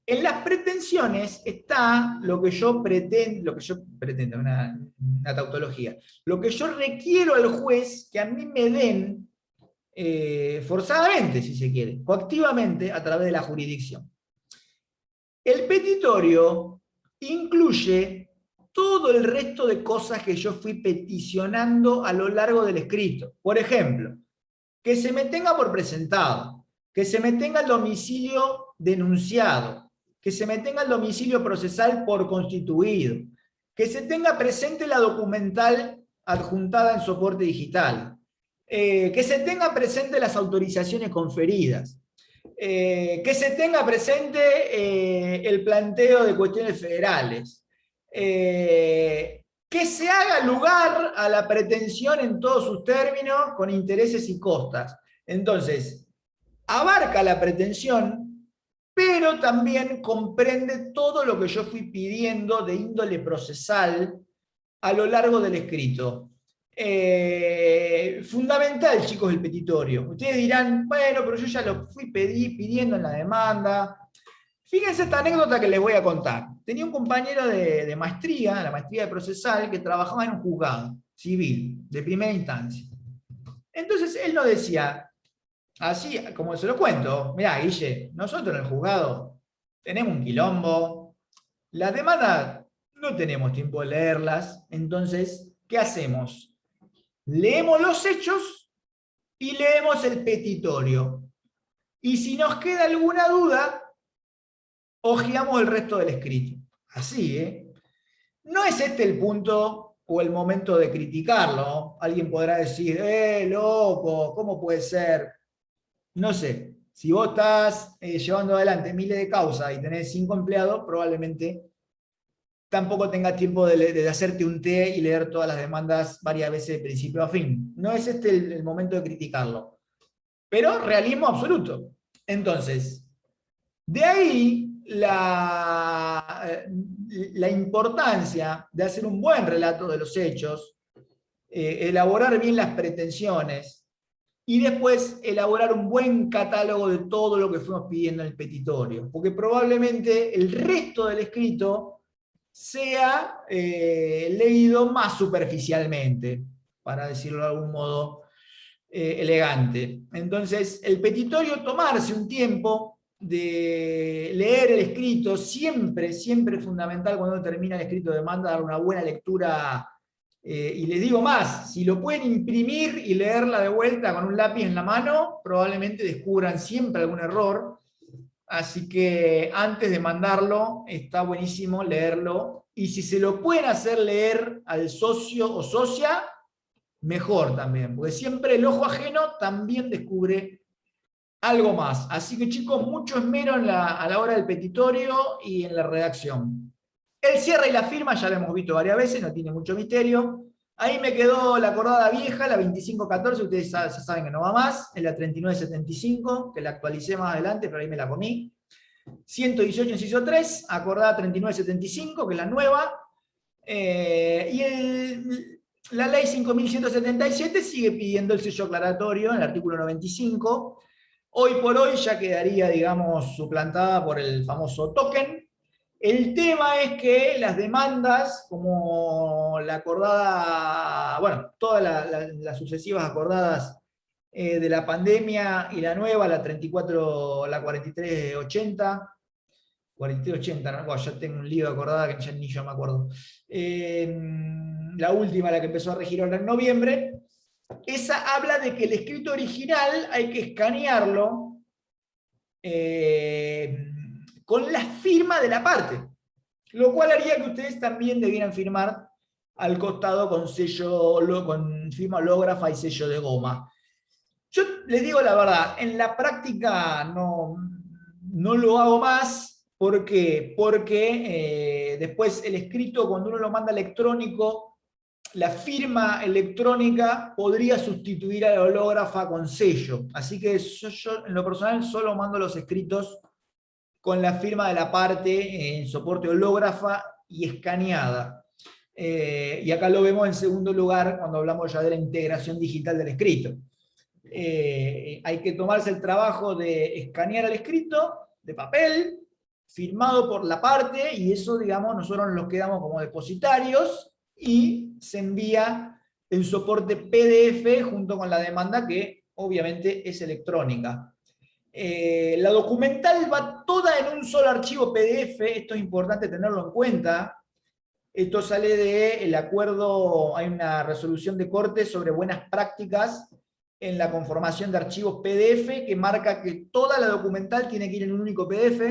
En las pretensiones está lo que yo pretendo, una tautología, lo que yo requiero al juez que a mí me den forzadamente, si se quiere, coactivamente a través de la jurisdicción. El petitorio incluye todo el resto de cosas que yo fui peticionando a lo largo del escrito. Por ejemplo, que se me tenga por presentado, que se me tenga el domicilio denunciado, que se me tenga el domicilio procesal por constituido, que se tenga presente la documental adjuntada en soporte digital, que se tenga presente las autorizaciones conferidas, que se tenga presente el planteo de cuestiones federales, que se haga lugar a la pretensión en todos sus términos con intereses y costas. Entonces, abarca la pretensión, pero también comprende todo lo que yo fui pidiendo de índole procesal a lo largo del escrito. Fundamental, chicos, el petitorio. Ustedes dirán, bueno, pero yo ya lo fui pidiendo en la demanda. Fíjense esta anécdota que les voy a contar. Tenía un compañero de maestría, la maestría de procesal, que trabajaba en un juzgado civil, de primera instancia. Entonces él nos decía, así como se lo cuento, mirá, Guille, nosotros en el juzgado tenemos un quilombo, las demandas no tenemos tiempo de leerlas, entonces, ¿qué hacemos? Leemos los hechos y leemos el petitorio. Y si nos queda alguna duda, hojeamos el resto del escrito. Así, ¿eh? No es este el punto o el momento de criticarlo. Alguien podrá decir, loco, ¿cómo puede ser? No sé. Si vos estás llevando adelante miles de causas y tenés 5 empleados, probablemente tampoco tengas tiempo de hacerte un té y leer todas las demandas varias veces de principio a fin. No es este el momento de criticarlo, pero realismo absoluto. Entonces, de ahí la importancia de hacer un buen relato de los hechos, elaborar bien las pretensiones y después elaborar un buen catálogo de todo lo que fuimos pidiendo en el petitorio, porque probablemente el resto del escrito sea leído más superficialmente, para decirlo de algún modo elegante. Entonces, el petitorio, tomarse un tiempo de leer el escrito, siempre, siempre es fundamental cuando uno termina el escrito de demanda, dar una buena lectura. Y les digo más, si lo pueden imprimir y leerla de vuelta con un lápiz en la mano, probablemente descubran siempre algún error. Así que antes de mandarlo, está buenísimo leerlo. Y si se lo pueden hacer leer al socio o socia, mejor también, porque siempre el ojo ajeno también descubre algo más. Así que chicos, mucho esmero a la hora del petitorio y en la redacción. El cierre y la firma ya lo hemos visto varias veces, no tiene mucho misterio. Ahí me quedó la acordada vieja, la 2514, ustedes ya saben que no va más, es la 3975, que la actualicé más adelante, pero ahí me la comí. 118 inciso 3, acordada 3975, que es la nueva. La ley 5177 sigue pidiendo el sello aclaratorio en el artículo 95. Hoy por hoy ya quedaría, digamos, suplantada por el famoso token. El tema es que las demandas, como la acordada, bueno, todas las sucesivas acordadas de la pandemia y la nueva, la 34, la 4380, 4380, ¿no? Bueno, ya tengo un lío acordada que ya ni yo me acuerdo. La última, la que empezó a regir ahora en noviembre, esa habla de que el escrito original hay que escanearlo con la firma de la parte, lo cual haría que ustedes también debieran firmar al costado con sello, con firma hológrafa y sello de goma. Yo les digo la verdad, en la práctica no lo hago más. ¿Por qué? Porque después el escrito, cuando uno lo manda electrónico, la firma electrónica podría sustituir a la hológrafa con sello. Así que yo en lo personal solo mando los escritos con la firma de la parte en soporte hológrafa y escaneada. Y acá lo vemos en segundo lugar cuando hablamos ya de la integración digital del escrito. Hay que tomarse el trabajo de escanear el escrito de papel, firmado por la parte, y eso, digamos, nosotros nos quedamos como depositarios, y se envía en soporte PDF junto con la demanda, que obviamente es electrónica. La documental va toda en un solo archivo PDF, esto es importante tenerlo en cuenta. Esto sale del acuerdo, hay una resolución de corte sobre buenas prácticas en la conformación de archivos PDF que marca que toda la documental tiene que ir en un único PDF.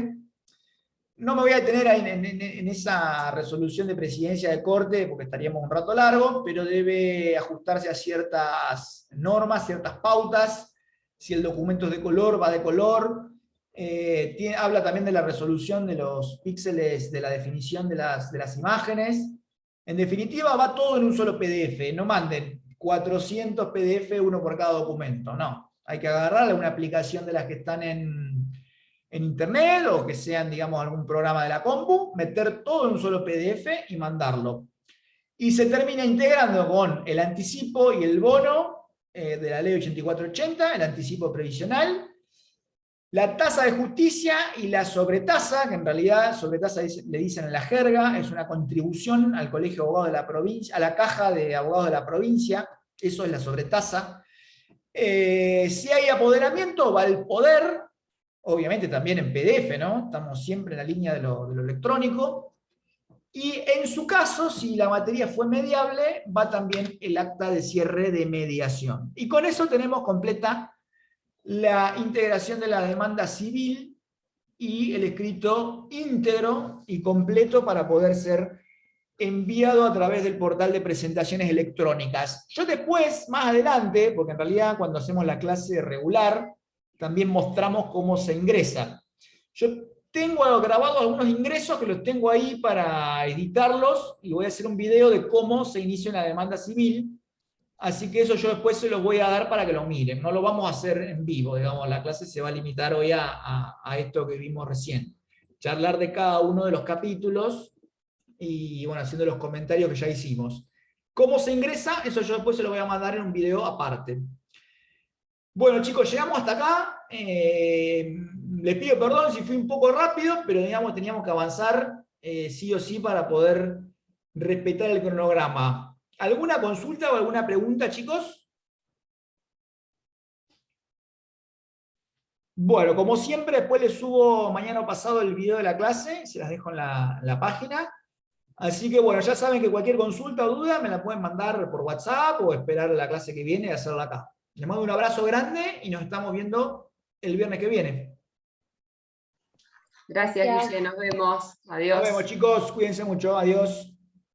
No me voy a detener en esa resolución de presidencia de corte porque estaríamos un rato largo, pero debe ajustarse a ciertas normas, ciertas pautas. Si el documento es de color, va de color. Habla también de la resolución de los píxeles de la definición de las imágenes. En definitiva, va todo en un solo PDF. No manden 400 PDF, uno por cada documento. No, hay que agarrarle una aplicación de las que están en internet, o que sean, digamos, algún programa de la compu, meter todo en un solo PDF y mandarlo. Y se termina integrando con el anticipo y el bono de la ley 8480, el anticipo previsional, la tasa de justicia y la sobretasa, que en realidad sobretasa le dicen en la jerga, es una contribución al colegio de abogados de la provincia, a la caja de abogados de la provincia, eso es la sobretasa. Si hay apoderamiento, va el poder, obviamente también en PDF, ¿no? Estamos siempre en la línea de lo electrónico. Y en su caso, si la materia fue mediable, va también el acta de cierre de mediación. Y con eso tenemos completa la integración de la demanda civil y el escrito íntegro y completo para poder ser enviado a través del portal de presentaciones electrónicas. Yo después, más adelante, porque en realidad cuando hacemos la clase regular, también mostramos cómo se ingresa. Yo tengo grabados algunos ingresos que los tengo ahí para editarlos y voy a hacer un video de cómo se inicia una demanda civil. Así que eso yo después se los voy a dar para que lo miren. No lo vamos a hacer en vivo, digamos, la clase se va a limitar hoy a esto que vimos recién. Charlar de cada uno de los capítulos y, bueno, haciendo los comentarios que ya hicimos. ¿Cómo se ingresa? Eso yo después se lo voy a mandar en un video aparte. Bueno, chicos, llegamos hasta acá. Les pido perdón si fui un poco rápido, pero digamos, teníamos que avanzar sí o sí para poder respetar el cronograma. ¿Alguna consulta o alguna pregunta, chicos? Bueno, como siempre, después les subo mañana o pasado el video de la clase, se las dejo en la página. Así que bueno, ya saben que cualquier consulta o duda me la pueden mandar por WhatsApp o esperar la clase que viene y hacerla acá. Les mando un abrazo grande y nos estamos viendo el viernes que viene. Gracias, Guille, nos vemos. Adiós. Nos vemos, chicos, cuídense mucho, adiós.